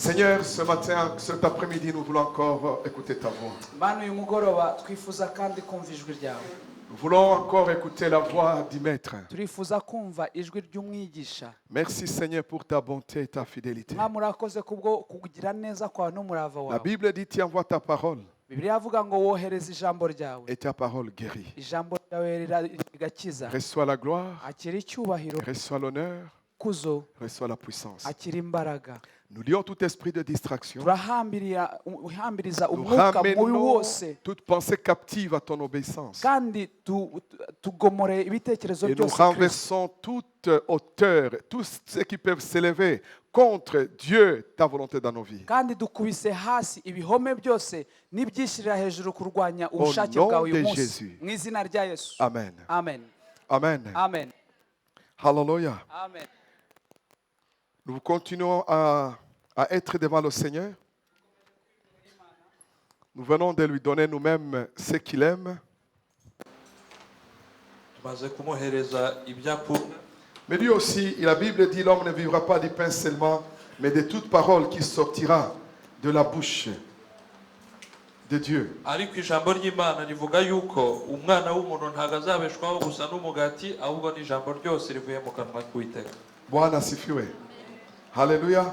Seigneur, ce matin, cet après-midi, nous voulons encore écouter ta voix. Mana uyu mugoroba twifuza kandi kumva ijwi ryawe. Nous voulons encore écouter la voix du Maître. Turifuza kumva ijwi ry'umwigisha. Merci Seigneur pour ta bonté et ta fidélité. Mwami urakoze kubwo kugira neza kwawe n'umurava La wawe. Bible dit, tu envoies ta parole Bibiliya avuga ngo wohereza ijambo ryawe. et ta parole guérit. Ijambo ryawe rigakiza. Reçois la gloire, Akira icyubahiro, reçois l'honneur, kuzo, reçois la puissance. akira imbaraga. Nous lions tout esprit de distraction. Turahambiriza Nous umwuka mubi ramenons wose toute pensée captive à ton obéissance. kandi tugomore ibitekerezo Et nous byose Kristo. renversons toute hauteur, tout ce qui peuvent s'élever contre Dieu, ta volonté dans nos vies. kandi dukubise hasi ibihome byose n'ibyishyirira hejuru kurwanya ubushake nom bwawe de uyu munsi Jésus. mu izina rya Yesu. Amen. Amen. Amen. Amen. Hallelujah. Amen. Nous continuons à être devant le Seigneur. Nous venons de lui donner nous-mêmes ce qu'il aime. Mais lui aussi, la Bible dit, l'homme ne vivra pas du pain seulement, mais de toute parole qui sortira de la bouche de Dieu. ariko ijambo ry'Imana rivuga yuko umwana w'umuntu ntago azabeshwaho gusa n'umugati ahubwo n'ijambo ryose rivuye mu kanwa k'Uwiteka. Bwana asifiwe. Alléluia.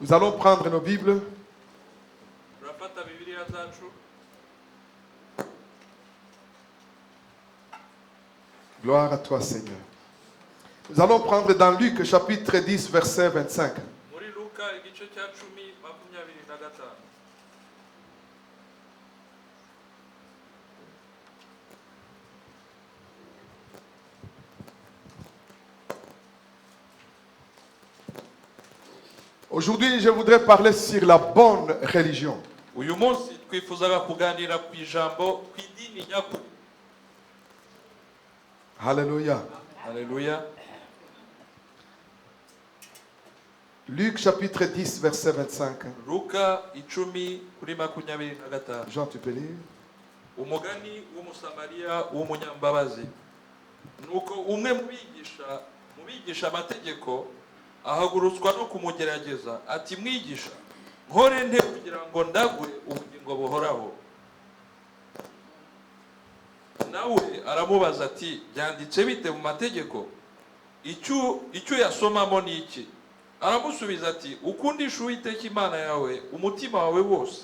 Nous allons prendre nos Bibles. Turafata Bibiliya zacu. Gloire à toi, Seigneur. Nous allons prendre dans Luc chapitre 10, verset 25. Muri Luka igice cya 10:25. Aujourd'hui, je voudrais parler sur la bonne religion. Uyu munsi twifuzaga kuganira ku ijambo ku idini nyakuri. Alléluia. Haleluya. Luc chapitre 10, verset 25. Luka 10:25. Jean, tu peux lire. Umugani w'umusamariya w'umunyambabazi. Nuko umwe mu bigisha amategeko ahagurutswa no kumugerageza ati mwigisha nkore nte kugira ngo ndagwe ubugingo buhoraho. Nawe aramubaza ati byanditse bite mu mategeko, icyo yasomamo ni iki? Aramusubiza ati ukundisha Uwiteka Imana yawe umutima wawe wose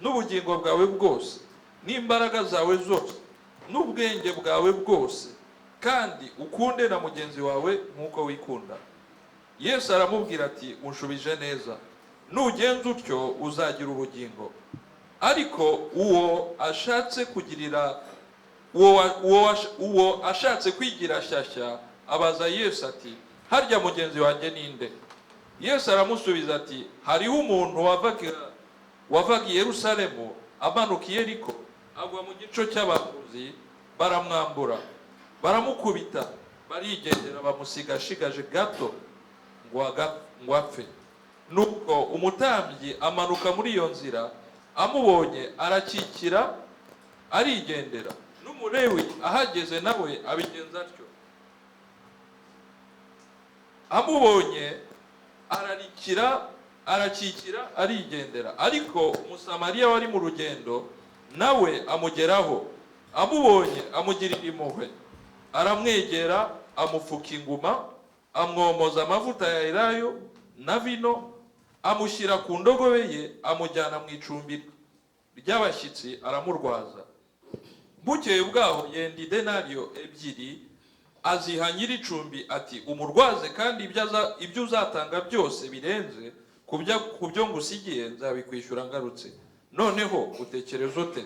n'ubugingo bwawe bwose n'imbaraga zawe zose n'ubwenge bwawe bwose, kandi ukunde na mugenzi wawe nk'uko wikunda. Yesu aramubwira ati unshubije neza, nugenza utyo uzagira ubugingo. Ariko uwo ashatse kwigira shyashya abaza Yesu ati harya mugenzi wanjye ninde? Yesu aramusubiza ati hariho umuntu wavaga i Yerusalemu amanuka i Yeriko agwa mu gico cy'abavuzi baramwambura baramukubita barigendera bamusiga ashigaje gato ngo apfe. Nuko umutambyi amanuka muri iyo nzira amubonye arakikira arigendera, n'umulewi ahageze nawe abigenza atyo. Amubonye arakikira arigendera, ariko umusamariya wari mu rugendo nawe amugeraho, amubonye amugirira impuhwe, aramwegera amufuka inguma, amwomoza amavuta ya elayo na vino, amushyira ku ndogobe ye, amujyana mu icumbi ry'abashyitsi aramurwaza. Bukeye bwaho yenda idenariyo ebyiri aziha nyir'icumbi ati umurwaze, kandi ibyo uzatanga byose birenze ku byo ngusigiye nzabikwishyura ngarutse. Noneho utekereza ute?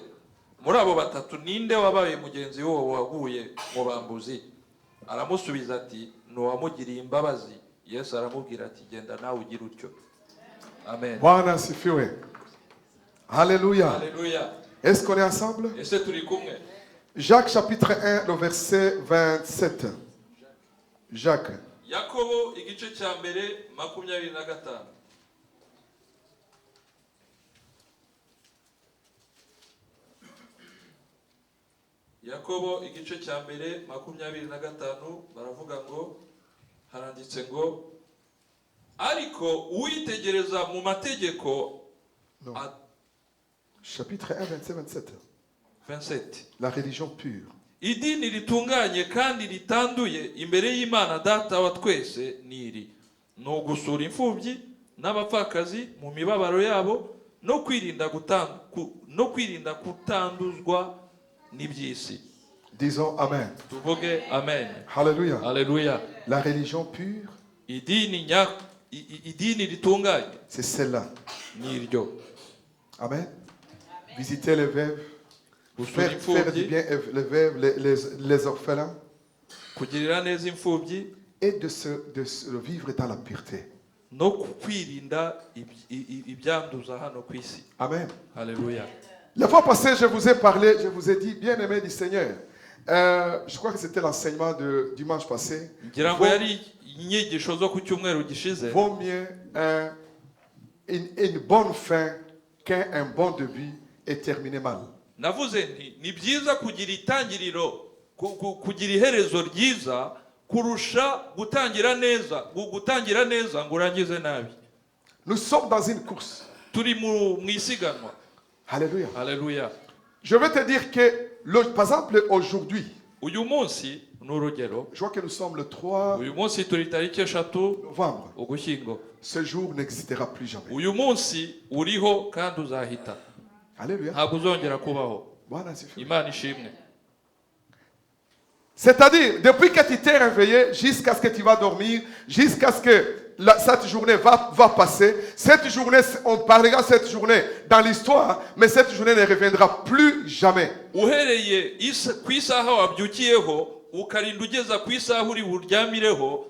Muri abo batatu ninde wabaye mugenzi w'uwo waguye mu bambuzi? Aramusubiza ati n'uwamugiriye imbabazi. Yesu aramubwira ati genda nawe ugira utyo. Amen. Bwana asifiwe. Alléluia. Haleluya. Est-ce qu'on est ensemble? Ese turi kumwe? Jacques chapitre 1, le verset 27. Jacques. Yakobo igice cya mbere 25. yakobo igice cya mbere 25 baravuga ngo haranditse ngo ariko uwitegereza mu mategeko Non. Chapitre 1, 27. 27 La religion pure. idini ritunganye kandi ritanduye imbere y'Imana data wa twese niri ni ugusura imfubyi n'abapfakazi mu mibabaro yabo no kwirinda kutanduzwa n'iby'isi. Disons Amen. Tuvuge amen. Alléluia. Haleluya. La religion pure, idini ritunganye c'est celle-là. niryo. Amen. Visiter les veuves, Gusura faire du imfubyi, bien les veuves, les orphelins, kugirira neza imfubyi et de se vivre dans la pureté. no kwirinda ibyanduza hano ku isi. Amen. Haleluya. La fois passée, je vous ai parlé, je vous ai dit, bien-aimé du Seigneur. Je crois que c'était l'enseignement de dimanche passé. ngira ngo yari inyigisho zo ku cyumweru gishize. Vaut mieux une bonne fin qu'un bon début et terminer mal. Navuze nti ni byiza kugira itangiriro kugira iherezo ryiza kurusha gutangira neza ngo urangize nabi. Nous sommes dans une course. Turi mu isiganwa. Alléluia. Haleluya. Je vais te dire que, par exemple, aujourd'hui, Uyu munsi ni urugero. je vois que nous sommes le 3 Uyu munsi turi tariki 3 novembre. Ugushyingo. Ce jour n'existera plus jamais. Uyu munsi uriho kandi uzahita. Alléluia. Ntabwo uzongera kubaho. Bwana asifiwe. Imana ishimwe. C'est-à-dire, depuis que tu t'es réveillé, jusqu'à ce que tu vas dormir, jusqu'à ce que cette journée va passer, cette journée, on parlera de cette journée dans l'histoire, mais cette journée ne reviendra plus jamais. Uhereye ku isaha wabyukiyeho ukarinda ugeza ku isaha uri buryamireho,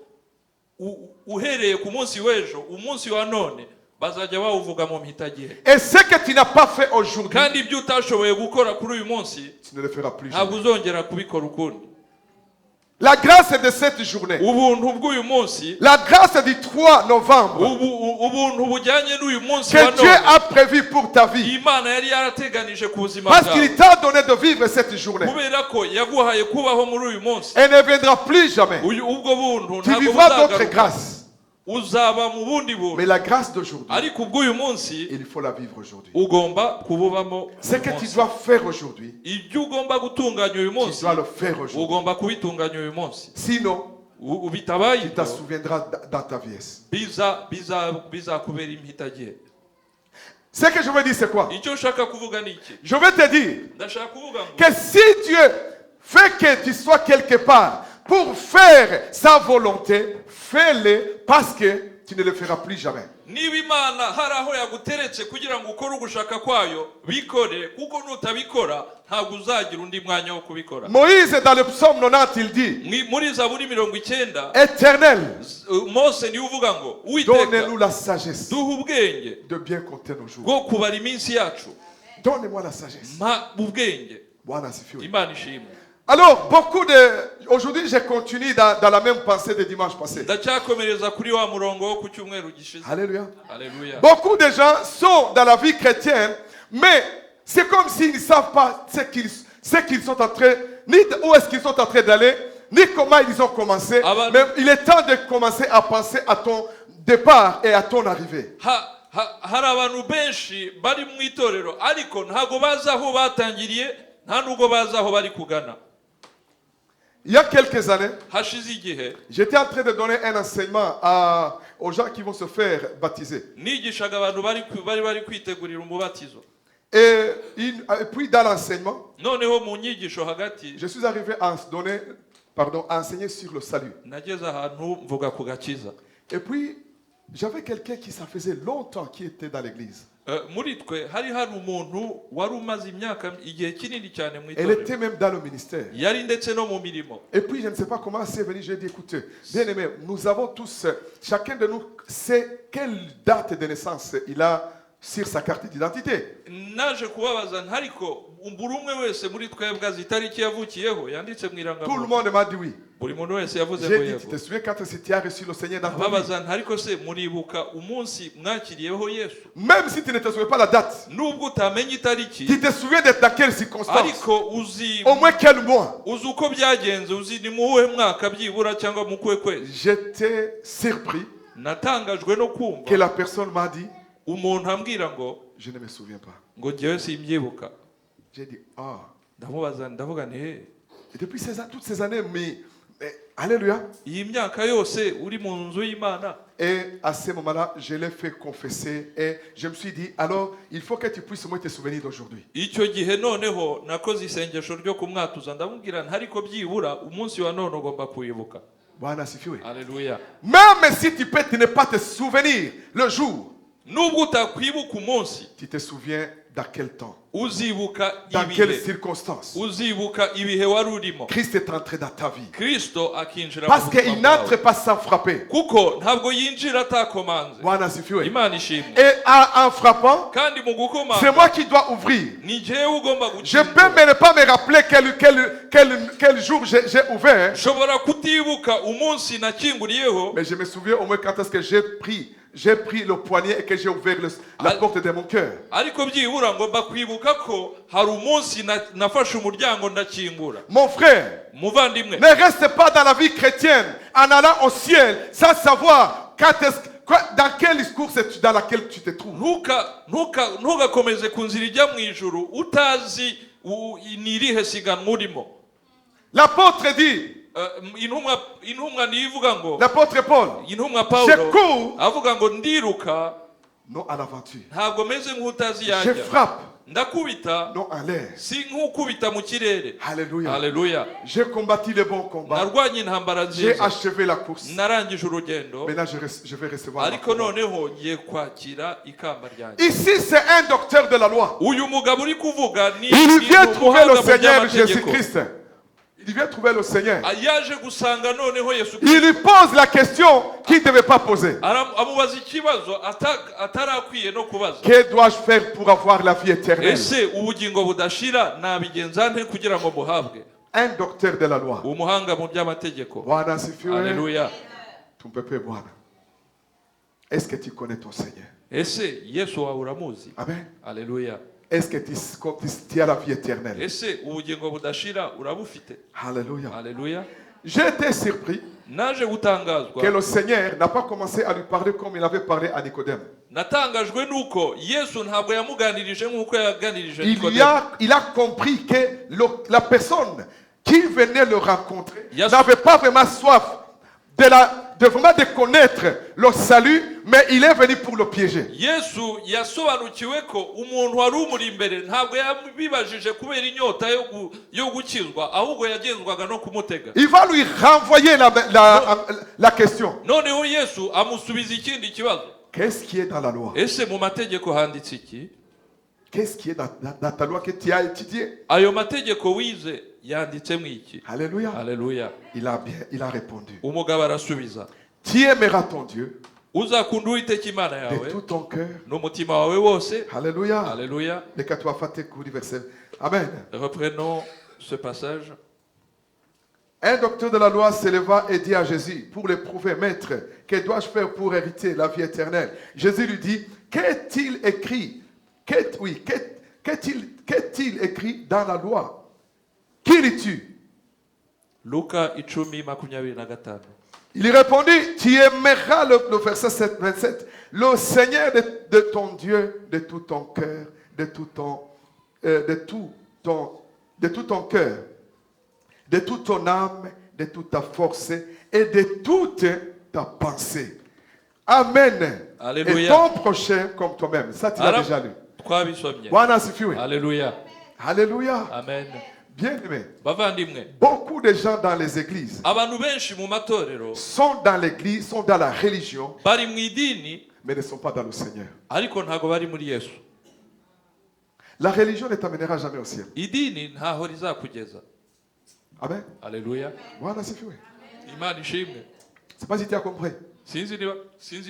uhereye ku munsi w'ejo, umunsi wa none bazajya bawuvuga mu mpitagihe. Et ce que tu n'as pas fait aujourd'hui, Kandi ibyo utashoboye gukora kuri uyu munsi tu ne le feras plus ntabwo jamais. uzongera kubikora ukundi. La grâce de cette journée, Ubuntu bw'uyu munsi, la grâce du 3 novembre, ubuntu bujyanye n'uyu munsi wa que Dieu none a prévu pour ta vie, Imana yari yarateganije ku buzima parce bwawe, qu'il t'a donné de vivre cette journée, kubera ko yaguhaye kubaho muri uyu munsi. elle ne viendra plus jamais. Ubwo buntu Tu ntabwo vivras d'autres buzagaruka, grâces. uzaba mu bundi Mais buntu, la grâce d'aujourd'hui, ariko ubw'uyu munsi il faut la vivre aujourd'hui. ugomba kububamo. Ce que tu dois faire aujourd'hui, Ibyo ugomba gutunganya uyu tu munsi dois le faire aujourd'hui. ugomba kubitunganya uyu munsi. Sinon, Ubitabaye tu t'en souviendras dans ta vieillesse. bizakubera impitagihe. Ce que je veux dire, c'est quoi? Icyo nshaka kuvuga ni iki? Je veux te dire Ndashaka kuvuga ngo que si Dieu fait que tu sois quelque part pour faire sa volonté, fais-le parce que tu ne le feras plus jamais. niba Imana hari aho yaguteretse kugira ngo ukore ugushaka kwayo, bikore, kuko nutabikora ntabwo uzagira undi mwanya wo kubikora. Moïse, dans le psaume 90, il dit, Muri Zaburi 90 Éternel, Mose niwe uvuga ngo donnez-nous Uwiteka la sagesse duha ubwenge de bien compter nos jours. bwo kubara iminsi yacu. Donnez-moi la sagesse. Mpa ubwenge. Bwana asifiwe. Imana ishimwe. Alors, aujourd'hui, je continue dans la même pensée de dimanche passé. Ndacyakomereza kuri wa murongo wo ku cyumweru gishize. Alléluia. Alléluia. Beaucoup de gens sont dans la vie chrétienne, mais c'est comme s'ils ne savent pas ce qu'ils sont en train, ni où est-ce qu'ils sont en train d'aller, ni comment ils ont commencé. Ah, Mais il est temps de commencer à penser à ton départ et à ton arrivée. Hari abantu benshi bari mu itorero ariko ntago bazi aho batangiriye, nta nubwo bazi aho bari kugana. Il y a quelques années, Hashize igihe j'étais en train de donner un enseignement aux gens qui vont se faire baptiser. nigishaga abantu bari kwitegurira umubatizo. Et puis dans l'enseignement, Noneho mu nyigisho hagati je suis arrivé à enseigner sur le salut. nageze ahantu mvuga ku gakiza. Et puis, j'avais quelqu'un qui ça faisait longtemps qui était dans l'église. Muri twe hari umuntu wari umaze imyaka igihe kinini cyane mu Elle itorero. était même dans le ministère. Yari ndetse no mu mirimo. Et puis, je ne sais pas comment c'est venu. J'ai dit, écoutez, bien aimé, nous avons tous, chacun de nous sait quelle date de naissance il a sur sa carte d'identité. naje kubabaza ntariko buri umwe wese muri twebwe azi itariki yavukiyeho yanditse mu Tout le irangamuntu monde m'a dit oui. buri muntu wese yavuze ngo J'ai dit, yego tu te souviens quand tu as reçu le Seigneur dans ta vie? ababaza ntariko se muribuka umunsi mwakiriyeho Yesu Même si tu ne te souviens pas la date, nubwo utamenya itariki tu te souviens d'être dans quelles circonstances? ariko uzi Au moins quel mois? uzi uko byagenze uzi ni mu wuhe mwaka byibura cyangwa mu kuhe kwezi J'étais surpris natangajwe no que kumva la personne m'a dit, umuntu ambwira ngo je ne me souviens pas. ngo njyewe simbyibuka J'ai dit, ah. ndamubaza ndavuga nti he Et depuis toutes ces années, alléluia. iyi myaka yose uri mu nzu y'Imana. Et à ce moment-là, je l'ai fait confesser et je me suis dit, alors, il faut que tu puisses au moins te souvenir d'aujourd'hui. icyo gihe noneho nakoze isengesho ryo kumwatuza ndamubwira ntariko byibura umunsi wa none ugomba kuwibuka. Bwana asifiwe. Alléluia. Même si tu peux ne pas te souvenir le jour, nubwo utakwibuka umunsi tu te souviens dans quel temps, uzibuka dans quelles ibihe circonstances uzibuka ibihe wari urimo Christ est entré dans ta vie. Kristo akinjira Parce mu buzima qu'il n'entre bwawe. pas sans frapper. kuko ntabwo yinjira atakomanze. Bwana asifiwe. Imana ishimwe. Et en frappant, kandi mu c'est gukomanga moi qui dois ouvrir. ni jewe ugomba Je peux gukingura. ne pas me rappeler quel jour j'ai ouvert, nshobora kutibuka umunsi nakinguriyeho mais je me souviens au moins quand est-ce que j'ai pris le poignet et que j'ai ouvert la porte de mon cœur. ariko byibura ngomba kwibuka ko hari umunsi nafashe umuryango ndakingura. Mon frère, muvandimwe ne reste pas dans la vie chrétienne en allant au ciel sans savoir dans quelle course dans laquelle tu te trouves. ntugakomeze ku nzira ijya mu ijuru utazi ni irihe siganwa urimo. L'apôtre dit, intumwa nivuga ngo l'apôtre Paul, intumwa je Pawulo cours, avuga ngo ndiruka non à l'aventure. ntabwo meze nk'utazi Je yajya frappe, ndakubita non en l'air. si nk'ukubita mu kirere. Alléluia. Haleluya. J'ai combattu le bon combat. narwanye intambara J'ai nziza achevé la course. narangije urugendo Maintenant, je vais recevoir ma ariko couronne. noneho ngiye kwakira ikamba ryanjye. Ici, c'est un docteur de la loi. uyu mugabo uri kuvuga ni Il vient trouver le umuhanga mu Seigneur by'amategeko. Jésus-Christ. Il vient trouver le Seigneur. yaje gusanga noneho Yesu Il lui Kristo pose la question qu'il ne devait pas poser. amubaza ikibazo atarakwiye no kubaza. Que dois-je faire pour avoir la vie éternelle? ese ubugingo budashira nabigenza nte kugira ngo muhabwe? Un docteur de la loi. umuhanga mu by'amategeko. Bwana asifiwe. Haleluya. Ton peuple est Bwana. Est-ce que tu connais ton Seigneur? ese Yesu wawe uramuzi? Amen. Haleluya. Est-ce que tu as la vie éternelle? ese ubugingo budashira urabufite? Alléluia. Haleluya. J'ai été surpris naje gutangazwa que le Seigneur n'a pas commencé à lui parler comme il avait parlé à Nicodème. natangajwe nuko Yesu ntabwo yamuganirije nk'uko yaganirije Nikodemo. Il a compris que la personne qui venait le rencontrer Yes. n'avait pas vraiment soif de vraiment de connaître le salut, mais il est venu pour le piéger. Yesu yasobanukiwe ko umuntu wari umuri imbere ntabwo yabibajije kubera inyota yo gukizwa ahubwo yagenzwaga no kumutega. Il va lui renvoyer la question. noneho Yesu amusubiza ikindi kibazo. Qu'est-ce qui est dans la loi? ese mu mategeko handitse iki? Qu'est-ce qui est dans ta loi que tu as étudié? ayo mategeko wize yanditsemo iki? Alléluia. Haleluya. Il a répondu. umugabo arasubiza Tu aimeras ton Dieu uzakunda Uwiteka Imana de yawe tout ton cœur. n'umutima wawe wose. Alléluia. Haleluya. Reka tuafate kuri verset. Amen. Reprenons ce passage. Un docteur de la loi s'éleva et dit à Jésus, pour l'éprouver, Maître, que dois-je faire pour hériter la vie éternelle? Jésus lui dit, qu'est-il écrit? Qu'est-il écrit dans la loi? Qui lis-tu? Luka 10:25. Il répondit, tu aimeras le verset 27, le Seigneur de ton Dieu de tout ton cœur, de tout ton cœur, de toute ton âme, de toute ta force et de toute ta pensée. Amen. Alléluia. Et ton prochain comme toi-même. Ça, tu l'as déjà lu. Twabisomye. Bwana asifiwe. Alléluia. Alléluia. Amen. Bien-aimé. Bavandimwe, Beaucoup de gens dans les églises abantu benshi mu matorero sont dans l'église, sont dans la religion, bari mu idini mais ne sont pas dans le Seigneur. ariko ntago bari muri Yesu. La religion ne t'amènera jamais au ciel. idini ntaho rizakugeza. Amen. Alléluia. Bwana asifiwe. Imana ishimwe. C'est pas si tu as compris. sinzi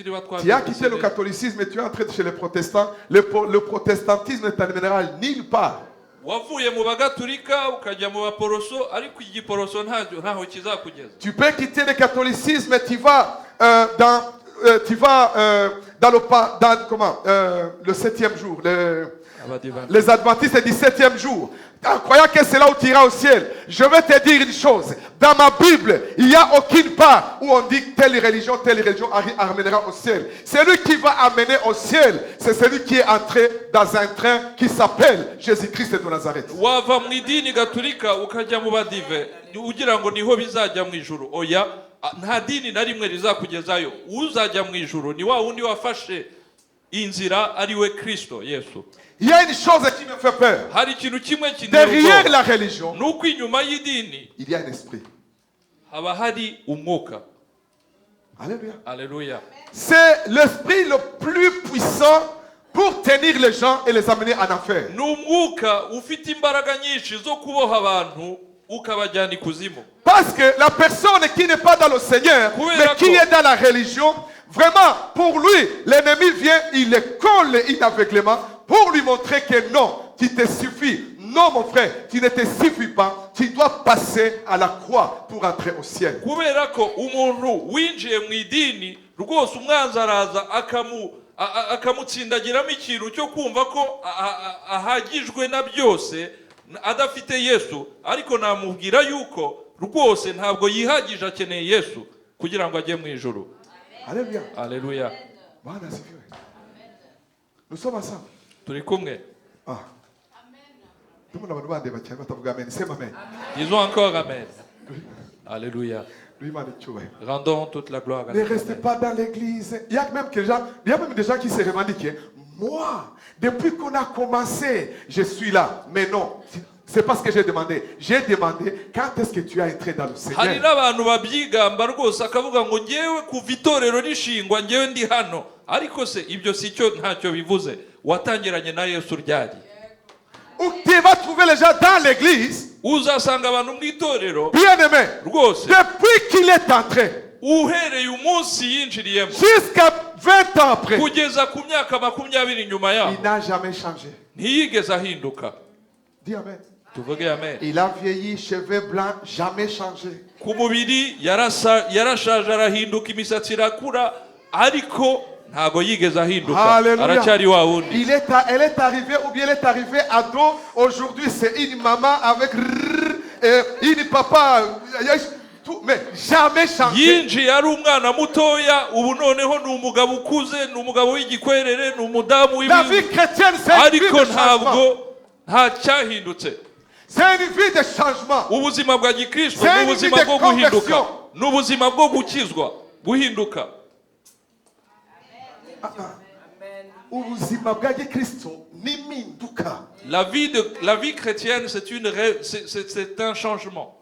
niba Tu as quitté le catholicisme et tu es entré chez les protestants. Le protestantisme ne t'amènera nulle part. wavuye mu bagatulika ukajya mu baporoso ariko igiporoso ntaho kizakugeza. Tu peux quitter le catholicisme et tu vas dans le 7e jour, les adventistes du 7e jour, en croyant que c'est là où tu iras au ciel. Je vais te dire une chose, dans ma Bible, il n'y a aucune part où on dit telle religion amènera au ciel. Celui qui va amener au ciel, c'est celui qui est entré dans un train qui s'appelle Jésus-Christ de Nazareth. Wava mu idini gatulika ukajya mu badive ugira ngo niho bizajya mu ijuru. Oya, nta dini na rimwe rizakugezayo. Uzajya mu ijuru ni wa wundi wafashe inzira ari we Kristo Yesu. Il y a une chose qui me fait peur. Hari ikintu kimwe Derrière la religion, nuko inyuma y'idini il y a un esprit. haba hari umwuka. Alléluia. Alléluia. C'est l'esprit le plus puissant pour tenir les gens et les amener en enfer. Ni umwuka ufite imbaraga nyinshi zo kuboha abantu ukabajyana ikuzimu. Parce que la personne qui n'est pas dans le Seigneur, mais qui est dans la religion, vraiment, pour lui, l'ennemi vient, il le colle inaveuglément pour lui montrer que non, tu te suffis. Non, mon frère, tu ne te suffis pas. Tu dois passer à la croix pour entrer au ciel. Kubera ko umuntu winjiye mu idini rwose umwanzi araza akamutsindagiramo ikintu cyo kumva ko ahagijwe na byose adafite Yesu, ariko namubwira yuko rwose ntabwo yihagije, akeneye Yesu kugira ngo ajye mu ijuru. Alléluia. Alléluia. Nous sommes ensemble. Turi kumwe. Disons encore Amen. Alléluia. Rendons toute la gloire à Dieu. Ne restez pas dans l'église. Il y a même des gens qui se revendiquent. Moi, depuis qu'on a commencé, je suis là. Mais non, c'est pas ce que j'ai demandé. J'ai demandé quand est-ce que tu as entré dans le Seigneur. Hari n'abantu babyigamba rwose akavuga ngo ngewe kuva itorero rishingwa ngewe ndi hano. Ariko se ibyo si cyo ntacyo bivuze. Watangiranye na Yesu ryari. Où tu vas trouver les gens dans l'église. Uzasanga abantu mu itorero. Bien-aimé. Rwose. Depuis qu'il est entré. Uhereye umunsi yinjiriyemo. Jusqu'à 20 ans après. Kugeza ku myaka 20 nyuma yaho. Il n'a jamais changé. Ntiyigeze ahinduka. Dis Amen. Tuvuge Amen. Il a vieilli, cheveux blancs, jamais changé. Ku mubiri yarashaje arahinduka, imisatsi irakura, ariko ntago yigeze ahinduka. Aracyari wa wundi. Elle est arrivée ou bien elle est arrivée ado. Aujourd'hui c'est une maman avec une papa. Mais jamais changé. Yinjiye ari umwana mutoya, ubu noneho ni umugabo ukuze, ni umugabo w'igikwerere, ni umudamu w'ibintu. La vie chrétienne c'est une vie de changement. Nta cyahindutse. C'est une vie de changement. Ubuzima bwa gikristo ni ubuzima bwo guhinduka. Ni ubuzima bwo gukizwa, guhinduka. Ubuzima bwa gikristo ni minduka. La vie chrétienne c'est un changement.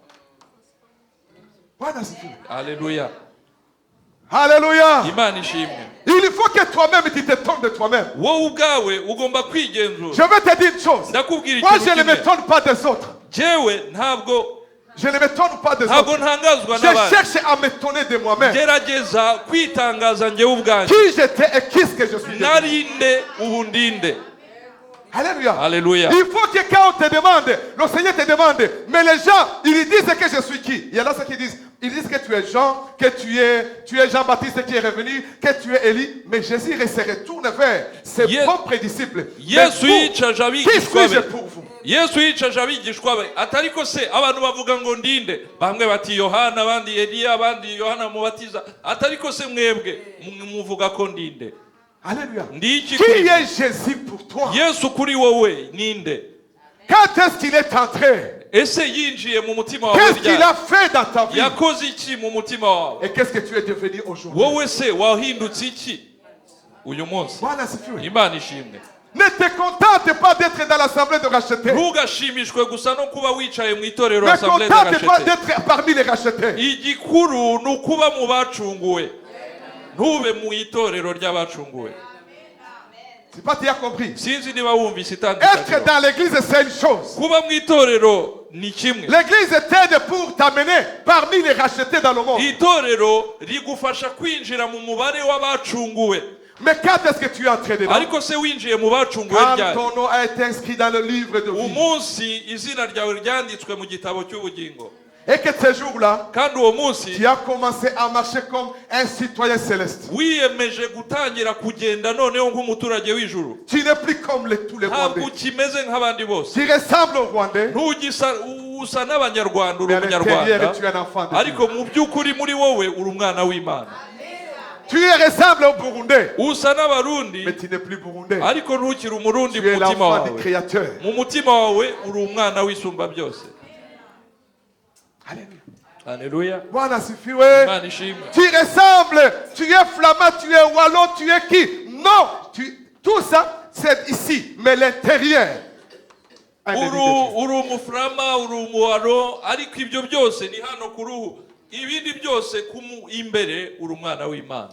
Alléluia. Alléluia. Imana ishimwe. Il faut que toi-même tu te tournes de toi-même. Wowe ubwawe ugomba kwigenzura. Je vais te dire une chose. Ndakubwira Moi je ne m'étonne pas des autres. Jewe ntabwo je ne m'étonne pas des autres. Je cherche à m'étonner de moi-même. Gerageza kwitangaza njyewe ubwanjye. Qui j'étais et qu'est-ce que je suis. Narinde ubundinde. Alléluia. Alléluia. Il faut que quand on te demande, le Seigneur te demande, mais les gens, ils disent que je suis qui? Il y en a ceux qui disent, ils disent que tu es Jean, que tu es Jean-Baptiste qui est revenu, que tu es Élie, mais Jésus se retourne vers ses propres disciples. Yesu yicaje abigishwa be. Pour vous? Yesu yicaje abigishwa be. Atariko se abantu bavuga ngo ndinde, bamwe bati Yohana, abandi Eliya, abandi Yohana mubatiza. Atariko se mwebwe muvuga ko ndinde. Alléluia. Qui est Jésus pour toi? Yesu kuri wowe ninde? Quand est-ce qu'il est entré? Ese yinjiye mu mutima wawe? Qu'est-ce qu'il a fait dans ta vie? Yakoze iki mu mutima wawe? Et qu'est-ce que tu es devenu aujourd'hui? Wowe se wahindutse iki uyu munsi? Imana ishimwe. Ne te contente pas d'être dans l'assemblée de rachetés. Ntugashimishwe gusa no kuba wicaye mu itorero ne assemblée de contente pas rachetés. d'être parmi les rachetés. Igikuru ni ukuba mu bacunguwe. Ntube mu itorero ry'abacunguwe. C'est pas tu as compris. Sinzi niba wumvise itandukanye. Être dans l'église c'est une chose. Kuba mu itorero ni kimwe. L'église t'aide pour t'amener parmi les rachetés dans le monde. Itorero rigufasha kwinjira mu mubare w'abacunguwe. Mais quand est-ce que tu es entré dedans? Ariko se winjiye mu bacunguwe Quand ryari? ton nom a été inscrit dans le livre de vie. Umunsi izina ryawe ryanditswe mu gitabo cy'ubugingo. Et que ce jour-là, Kandi uwo munsi tu as commencé à marcher comme un citoyen céleste. wiyemeje gutangira kugenda noneho nk'umuturage w'ijuru. Tu n'es plus comme tous les Ntabwo Rwandais. ukimeze nk'abandi bose. Tu ressembles aux Rwandais, Ntugisa usa n'abanyarwanda, uri mais à l'intérieur, umunyarwanda, tu es un enfant de Dieu. ariko mu by'ukuri muri wowe uri umwana w'Imana. Tu ressembles aux Burundais, Usa n'abarundi, mais tu n'es plus Burundais. ariko ntukiri umurundi Tu mu es mutima l'enfant du wawe. Créateur. Mu mutima wawe uri umwana w'isumba byose. Alléluia. Haleluya. Bwana asifiwe. Imana ishimwe. Tu ressembles, tu es flamand, tu es wallon, tu es qui? Non, tout ça, c'est ici, mais l'intérieur. Uri umufurama, uri umuwaro, ariko ibyo byose ni hano ku ruhu. Ibindi byose imbere uri umwana w'Imana.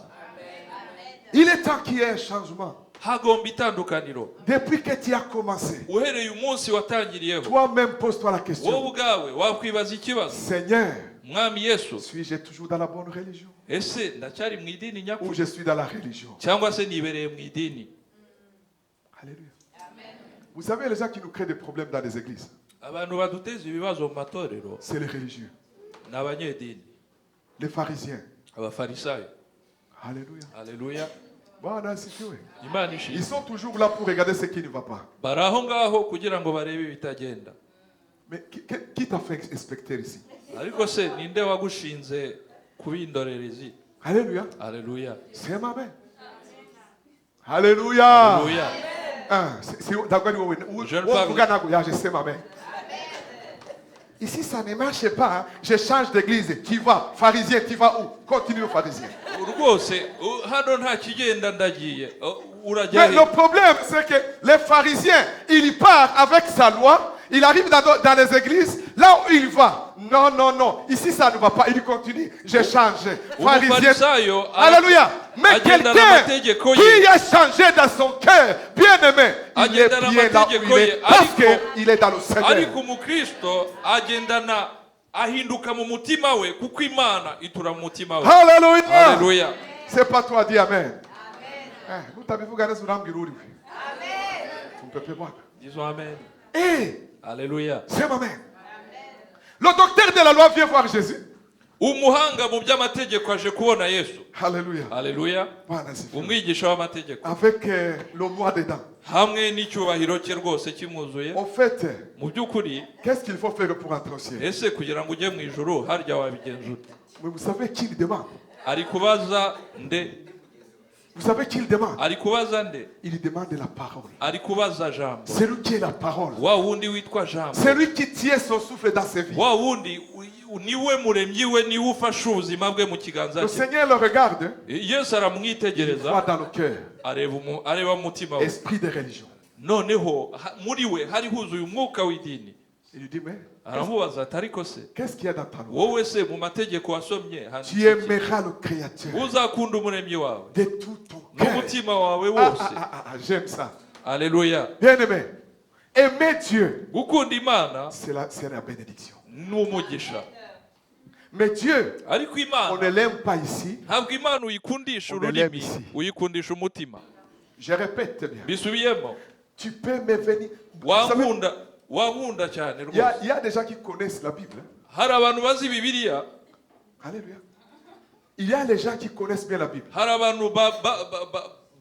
Il est temps qu'il y ait un changement. Hagomba itandukaniro. Depuis que tu as commencé, Uhereye umunsi watangiriyeho, toi-même pose-toi la wowe question. ubwawe wakwibaza ikibazo. Seigneur, Mwami Yesu, suis-je toujours dans la bonne religion? ese ndacyari mu idini Ou nyakuri je suis dans la religion? cyangwa se nibereye mu idini? Alléluia. Vous savez, les gens qui nous créent des problèmes dans les églises, Abantu baduteza ibibazo mu matorero c'est les religieux, ni abanyedini, les pharisiens. abafarisayo. Alléluia. Haleluya. Bwana asifiwe. Imana Ils ishimwe. sont toujours là pour regarder ce qui ne va pas. Bari aho ngaho kugira ngo barebe ibitagenda. Mais qui t'a fait inspecter ici? Ariko se ninde wagushinze kubindorerezi? Alléluia. Haleluya. C'est amen. Alléluia. Haleluya. Je ne parle- Je sais ma mère. Ici, ça ne marche pas. Hein. Je change d'église. Tu vas, pharisien, tu vas où? Continue au pharisien. Rwose hano nta kigenda ndagiye. Urajya Mais he? le problème, c'est que les pharisiens, il part avec sa loi. Il arrive dans les églises, là où il va. Non, non, non. Ici, ça ne va pas. Il continue. Je change. Pharisien. Umufarisayo Alléluia. Mais agenda quelqu'un n'amategeko ye. qui a changé dans son cœur, bien aimé, il est Agenda bien là où n'amategeko il est. ye. Parce Ariko- qu'il est dans le Seigneur. ariko umukristo agendana ahinduka mu mutima we kuko Imana itura mu mutima we. Alléluia. Haleluya. C'est pas toi, dis Amen. Vous t'avez vu gagner sur l'âme. Amen. Vous ne pouvez pas voir. Disons amen. Eh, Haleluya. c'est Amen. Le docteur de la loi vient voir Jésus. Umuhanga mu by'amategeko aje kubona Yesu. Alléluia. Haleluya. Bwana asifiwe. Umwigisha w'amategeko Avec le moi dedans. hamwe n'icyubahiro cye rwose kimwuzuye. En fait, Mu by'ukuri qu'est-ce qu'il faut faire pour entrer au ciel? ese kugira ngo ujye mu ijuru harya wabigenza ute? Mais vous savez qui il demande? Ari kubaza nde? Vous savez qui il demande? Ari kubaza nde? Il demande la parole. Ari kubaza jambo. C'est lui qui est la parole. Wa wundi witwa jambo. C'est lui qui tient son souffle dans ses vies. Wa wundi niwe muremyi we niwe ufashe ubuzima bwe mu kiganza Le cye. Seigneur le regarde. Yesu Il aramwitegereza voit dans le cœur. areba mu mutima we. Esprit de religion. Noneho muri we hari huzuye umwuka w'idini. Il lui dit, mais Aramubaza ati ariko se qu'est-ce qu'il y a dans ta loi? wowe se mu mategeko wasomye handitse Tu iki? aimeras le Créateur Uzakunda umuremyi wawe de tout ton cœur. n'umutima wawe Ah, wose. j'aime ça. Haleluya. Bien aimé. Aimer Dieu, Gukunda Imana c'est la bénédiction. ni umugisha. Mais Dieu, Ariko on ne Imana l'aime pas ici. ntabwo Imana uyikundisha On l'aime ururimi, ici. uyikundisha umutima. Je répète bien. Bisubiyemo. Tu peux me venir. Vous savez, wankunda cyane il rwose. y a des gens qui connaissent la Bible. Hein. Hari abantu bazi Bibiliya, Alléluia. Il y a les gens qui connaissent bien la Bible. hari abantu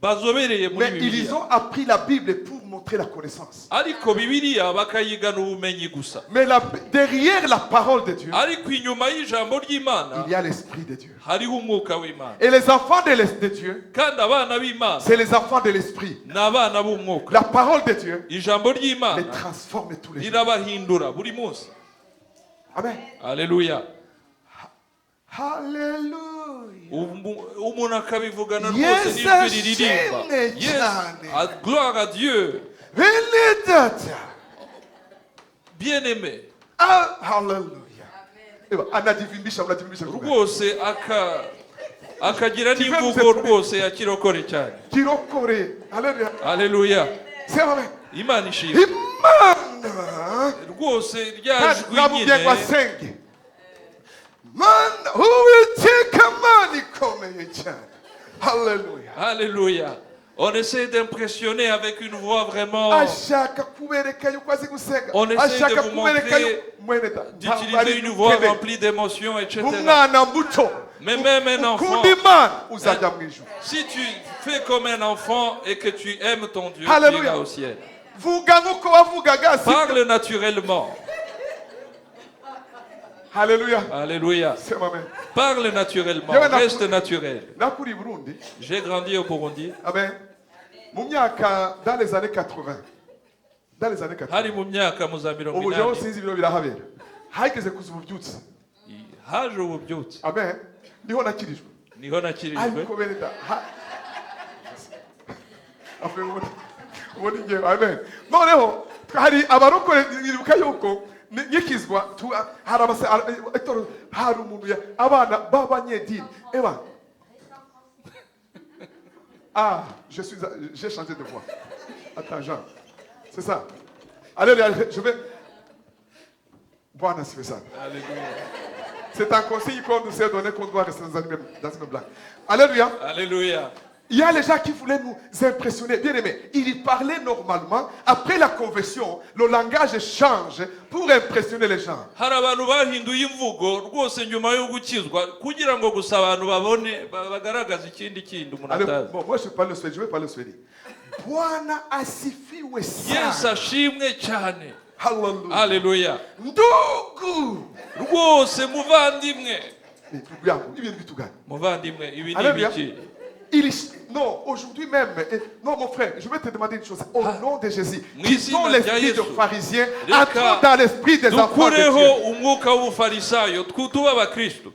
bazobereye muri Mais ils Bibiliya. ont appris la Bible pour montrer la connaissance. Ariko Bibiliya bakayigana ubumenyi gusa. Mais derrière la parole de Dieu, Ariko inyuma y'ijambo ry'Imana il y a l'Esprit de Dieu. hariho umwuka w'Imana. Et les enfants de Dieu, Kandi abana b'Imana c'est les enfants de l'Esprit. ni abana b'umwuka. La parole de Dieu Ijambo les ry'Imana transforme tous les jours. rirabahindura buri munsi. Amen. Haleluya. Alléluia. Umuntu akabivugana Yes, rwose n'ijwi riririmba. ashimwe Yes, cyane. gloire à Dieu. Benedata. Bien-aimé. Ah, hallelujah. Anadivimbisha, unadivimbisha. Rwose akagira Tu veux n'imvugo nous écouter? rwose ya kirokore cyane. Kirokore. Alléluia. Haleluya. C'est vrai. Imana ishimwe. Imana. rwose kandi ryajwi namubwiye ngo nyine asenge mana uwiteka mana ikomeye cyane. Haleluya. Alléluia. On essaie d'impressionner avec une voix vraiment, ashaka kubereka yuko azi gusenga, on essaie de ashaka vous kubereka montrer, yuko mwene da d'utiliser une voix remplie d'émotions, etc. umwana muto Mais même un enfant, ukunda imana uzajya mu ijuru. si tu fais comme un enfant et que tu aimes ton Dieu, tu Alléluia. iras au ciel. vuga nk'uko wavugaga Parle naturellement. Haleluya. Alléluia. Sema amen. Parle naturellement. Yewe Reste naturel. nakuri i Burundi. J'ai grandi au Burundi. Amen. Mu myaka dans les années 80. Dans les années 80. Hari mu myaka mu za mirongo ubu jewe inani sinzi ibiro birahabera. hageze kuza ububyutse. haje ububyutse Amen. Niho nakirijwe. niho nakirijwe. ariko bene da avuye ubundi ngewe. Amen. Noneho hari abarokore nibuka yuko nyikizwa hari umuntu abana b'abanyedini eba j'ai changé de voix. Attends Jean, c'est ça. Allez, je vais Bwana sifiwe sana. Alléluia. C'est un conseil qu'on nous a donné qu'on doit rester dans une blague. Alléluia. Alléluia. Il y a les gens qui voulaient nous impressionner. Bien aimé, il parlait normalement. Après la conversion, le langage change pour impressionner les gens. Hari abantu bahinduye imvugo rwose nyuma yo gukizwa kugira ngo gusa abantu babone bagaragaza ikindi kindi umuntu atazi. Bon, moi je parle le Swahili, je vais parler le Swahili. Bwana asifiwe sana. Yesu ashimwe cyane. Hallelujah. Alléluia. Ndugu. Rwose muvandimwe. Ndugu yangu, ibi vitu gani? Muvandimwe, ibi ni Alléluia. biki? Non, aujourd'hui même, non mon frère, je vais te demander une chose. Au nom de Jésus, Mu qui izina sont rya l'esprit de Yesu. pharisien, Reka entrons dans l'esprit des enfants de dukureho Dieu. umwuka w'ubufarisayo tuba abakristo.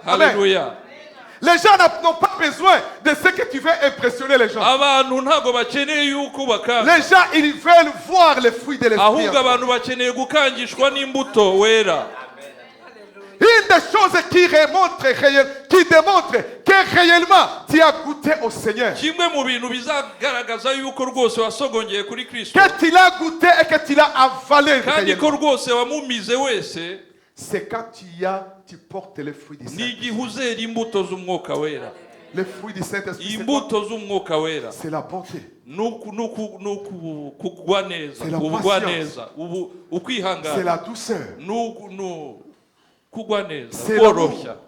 Amen. Alléluia. Les gens n'ont pas besoin de ce que tu veux impressionner les gens. Abantu ntago bakeneye yuko bakanga. Les gens, ils veulent voir les fruits de l'esprit. Ahubwo abantu bakeneye gukangishwa n'imbuto wera. Une des choses qui démontre que réellement tu as goûté au Seigneur. Kimwe mu bintu bizagaragaza yuko rwose wasogongeye kuri Kristo. Que tu l'as goûté et que tu l'as avalé. Kandi ko réellement. rwose wamumize wese C'est quand tu portes les fruits du ni Saint-Esprit. igihe uzera imbuto z'umwuka wera. Les fruits du Saint-Esprit, c'est quoi? Imbuto z'umwuka wera. C'est la bonté. Kugwa neza, C'est la ubugwa patience. neza, C'est ukwihangana, la douceur. kugwa neza, C'est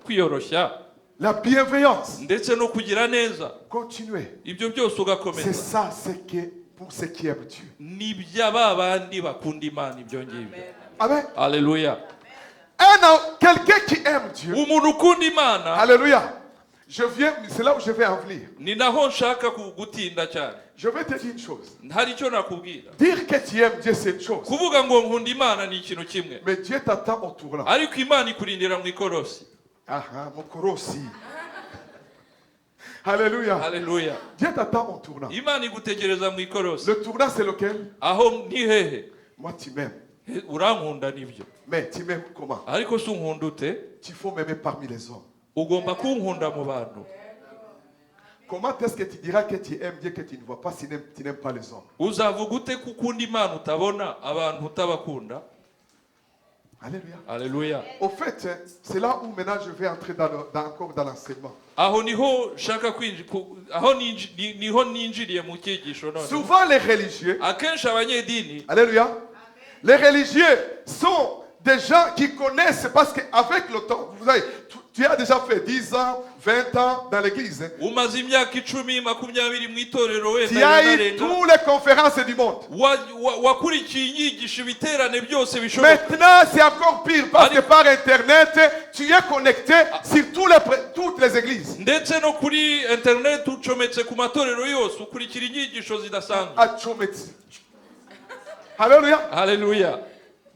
kwiyoroshya, La bienveillance. ndetse no kugira neza. Continuez. Ibyo byose C'est ugakomeza. ça, pour ceux qui aiment Dieu. Ni by'aba bandi bakunda Imana ibyo ngibyo. Amen. Alléluia. Quelqu'un qui aime Dieu. Umuntu ukunda Imana, Alléluia. C'est là où je vais en venir. ni naho nshaka gutinda cyane. Je vais te dire une chose. Hari icyo nakubwira. Dire que tu aimes Dieu, c'est une chose. Kuvuga ngo nkunda Imana ni ikintu kimwe. Mais Dieu t'attend au tournant. Ariko Imana ikurindira mu ikorosi. Mon korosi. Alléluia. Alléluia. Dieu t'attend au tournant. Imana igutegereza mu ikorosi. Le tournant, c'est lequel? Aho ni hehe? Moi, tu m'aimes. Urankunda nibyo. Mais tu m'aimes comment? Ariko si unkunda ute? Tu faut m'aimer parmi les hommes. Ugomba kunkunda mu bantu. Comment est-ce que tu diras que tu aimes Dieu que tu ne vois pas si tu n'aimes pas les hommes? Uzavuga ute ko ukunda Imana utabona abantu utabakunda? Alléluia. Alléluia. Au fait, c'est là où maintenant je vais entrer encore dans l'enseignement. Aho niho shaka aho niho ninjiriye mu cyigisho none. Souvent les religieux, Akenshi abanyedini, alléluia, les religieux sont des gens qui connaissent parce qu'avec le temps, vous savez, tu as déjà fait 10 ans, 20 ans dans l'église. umaze imyaka 10, 20 mu itorero Tu as eu toutes les conférences du monde. wakurikiye inyigisho ibiterane byose bishoboka. Maintenant, c'est encore pire parce que par Internet, tu es connecté sur toutes les églises. Ndetse no kuri internet ucometse ku matorero yose ukurikira inyigisho zidasanzwe. Alléluia. Alléluia.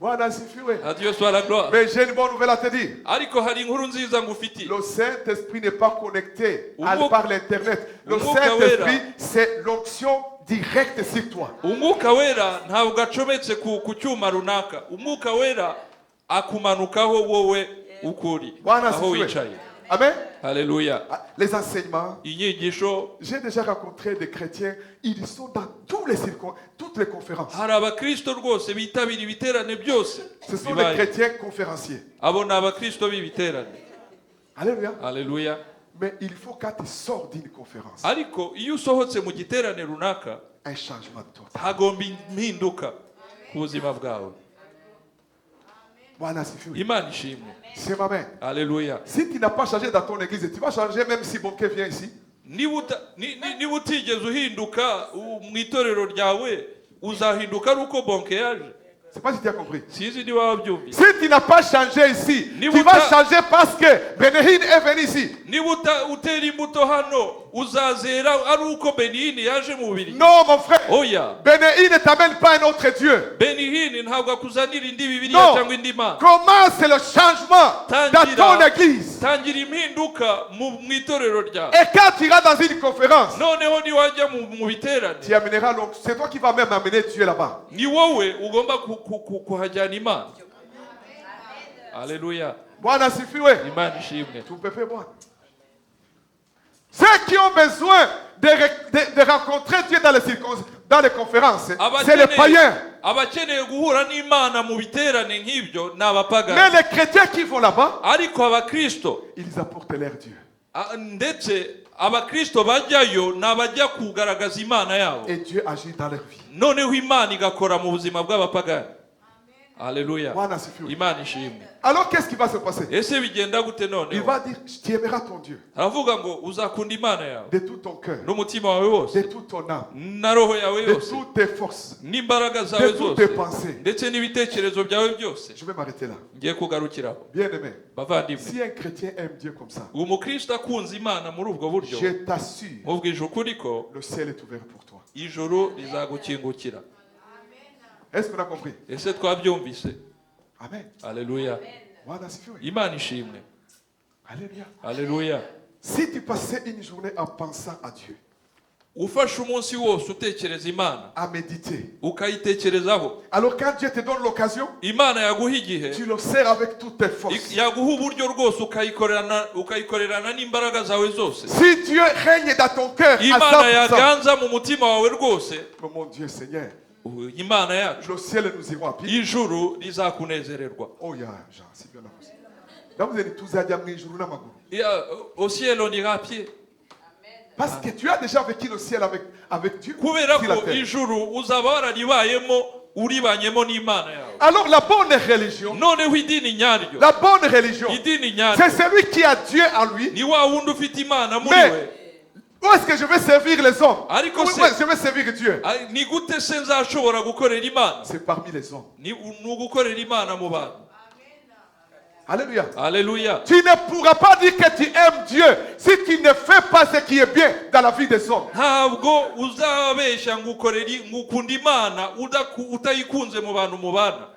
Bwana asifiwe. À Dieu soit la gloire. Mais j'ai une bonne nouvelle à te dire. Ariko hari inkuru nziza ngufitiye. Le Saint-Esprit n'est pas connecté par l'Internet. Le Umwuka Saint-Esprit, wera. c'est l'onction directe sur toi. Umwuka wera ntabwo acometse ku cyuma runaka. Umwuka wera akumanukaho wowe ukuri Bwana aho asifiwe. wicaye. Amen. haleluya. Ah, les enseignements. Inyigisho, J'ai déjà rencontré des chrétiens, ils sont dans toutes les conférences. hari abakristo rwose bitabira ibiterane byose Ce sont des bibaye. chrétiens conférenciers. Abo ni abakristo b'ibiterane, Alléluia. haleluya. Mais il faut quand tu sors d'une conférence, Ariko iyo usohotse mu giterane runaka un changement total. hagomba impinduka ku buzima bwawe. Bwana asifiwe. Imana ishimwe, C'est ma main. haleluya. Si tu n'as pas changé dans ton église, tu vas changer même si Bonke vient ici. Niba utigeze uhinduka mu itorero ryawe uzahinduka ari uko bonke yaje. Je ne sais pas si tu as compris. Sinzi niba wabyumvise. Si tu n'as pas changé ici, Ni tu buta- vas changer parce que Benehin est venu ici. Niba utera imbuto hano uzazera ari uko Benihini yaje mu bubiri. Non, mon frère. Oya, Benehin ne t'amène pas un autre Dieu. Benihini ntabwo akuzanira indi bibiliya Non. cyangwa indi mana. Commence le changement dans ton église. Tangira impinduka mu itorero ryawe. Et quand tu iras dans une conférence, Noneho niwajya mu biterane, tu amèneras donc. C'est toi qui vas même amener Dieu là-bas. ni wowe ugomba kuhajyana Imana. Haleluya, Bwana asifiwe. Imana ishimwe. Tu peux faire Bwana. Ceux qui ont besoin de rencontrer Dieu dans les conférences, c'est les païens. Abakeneye guhura n'Imana mu biterane nk'ibyo ni Mais abapagani. les chrétiens qui vont là-bas, Ariko abakristo ils apportent leur Dieu. ndetse abakristo bajyayo ni abajya kugaragaza Imana yabo, Et Dieu agit dans leur vie. noneho Imana igakora mu buzima bw'abapagani. Haleluya, Bwana asifiwe. Imana ishimwe. Alors qu'est-ce qui va se passer? Ese bigenda gute Il noneho? va dire, tu aimeras ton Dieu Aravuga ngo uzakunda Imana yawe de tout ton cœur, n'umutima wawe wose, de toute ton âme, na roho yawe de yose, toutes tes forces, n'imbaraga de zawe toutes zose, tes pensées. ndetse n'ibitekerezo byawe byose. Je vais m'arrêter là. Ngiye kugarukiraho Bien-aimé, bavandimwe. si un chrétien aime Dieu comme ça, Umukristo akunze Imana muri ubwo buryo, je t'assure, mubwije ukuri ko le ciel est ouvert pour toi. ijuru rizagukingukira. Est-ce qu'on a compris? Ese twabyumvise? Amen. Haleluya, Bwana asifiwe. Imana ishimwe. Alléluia. Haleluya. Si tu passais une journée en pensant à Dieu, Ufashe umunsi wose utekereza Imana, à méditer, ukayitekerezaho, alors quand Dieu te donne l'occasion, Imana yaguha igihe, tu le sers avec toutes tes forces. yaguha uburyo rwose ukayikorerana n'imbaraga zawe zose. Si Dieu règne dans ton cœur à Imana 100%, yaganza mu mutima wawe rwose, oh mon Dieu Seigneur, Imana yacu, le ciel nous irons à pied. ijuru rizakunezererwa. Oh ya Jean, c'est bien là. Là vous allez tous aller à jour na maguru. Au ciel on ira à pied. Parce que tu as déjà vécu le ciel avec Dieu. Kubera sur la ko terre. ijuru uzaba wararibayemo uribanyemo n'Imana yawe. Alors la bonne religion, Noneho idini nyaryo, la bonne religion, idini nyaryo c'est celui qui a Dieu en lui. ni wa wundi ufite Imana muri Mais we. où est-ce que je vais servir les hommes? Ariko Où se- est-ce que je vais servir Dieu? Ni gute se nzashobora gukorera Imana? C'est parmi les hommes. Ni ugukorera Imana mu bantu. Alléluia. Haleluya. Tu ne pourras pas dire que tu aimes Dieu si tu ne fais pas ce qui est bien dans la vie des hommes. Ntabwo uzabeshya ngukunda Imana utayikunze mu bantu mubana.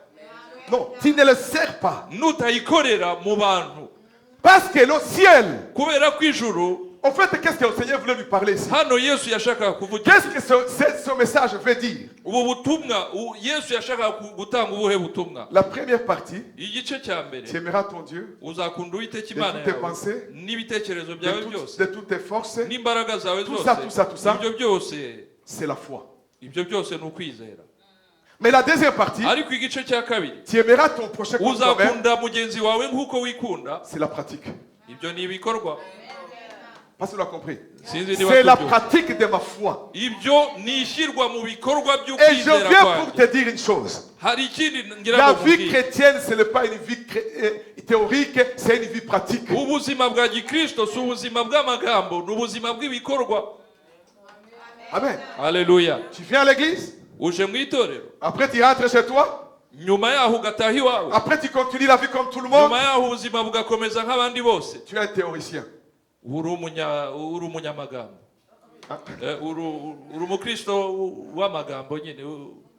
Non, tu ne le sers pas. Nutayikorera mu bantu. Parce que le ciel, Kubera ko ijuru, en fait, qu'est-ce que le Seigneur voulait lui parler ici? hano Yesu yashakaga kuvuga. Qu'est-ce que ce message veut dire? Ubu butumwa Yesu yashakaga gutanga ubuhe butumwa? La première partie, Igice cya mbere, tu aimeras ton Dieu uzakunda Uwiteka de Imana toutes tes yawe pensées, n'ibitekerezo byawe byose de toutes tes forces. n'imbaraga zawe Tout ça, tout ça, tout ça. zose. Ibyo byose, C'est la foi. ibyo byose ni ukwizera. Mais la deuxième partie, Ariko igice cya kabiri, tu aimeras ton prochain comme toi-même. uzakunda mugenzi wawe nk'uko wikunda. C'est la pratique. Ibyo ni ibikorwa. Parce que tu l'as compris. Sinzi niba C'est la tubyumva. pratique de ma foi. Ibyo ni ishyirwa mu bikorwa Et je by'ukwizera viens pour kwanjye. te dire une chose. Hari ikindi ngira La ngo vie mubwire. chrétienne, ce n'est pas une vie théorique, c'est une vie pratique. Ubuzima bwa gikristo si ubuzima bw'amagambo, ni ubuzima bw'ibikorwa. Amen. Haleluya. Tu viens à l'église, Uje mu itorero, après tu rentres chez toi, nyuma yaho ugataha iwawe, après tu continues la vie comme tout le monde. nyuma yaho ubuzima bugakomeza nk'abandi bose. Tu es un théoricien. Uri umunyamagambo. Ah. Uri umukristo w'amagambo nyine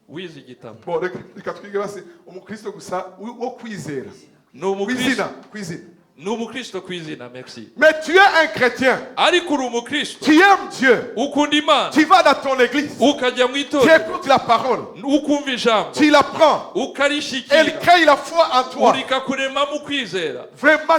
wize igitabo. Bon, reka twige basi umukristo gusa wo kwizera. Ni umukristo, Cuisine. ni umukristo ku izina, merci. Mais tu es un chrétien. Ariko uri umukristo, Tu aimes Dieu. ukunda Imana, Tu vas dans ton église. ukajya mu Tu itorero, écoutes la parole. ukumva ijambo, Tu l'apprends. Elle ukarishikira, crée la foi en toi. urikakuremamo ukwizera. Vraiment,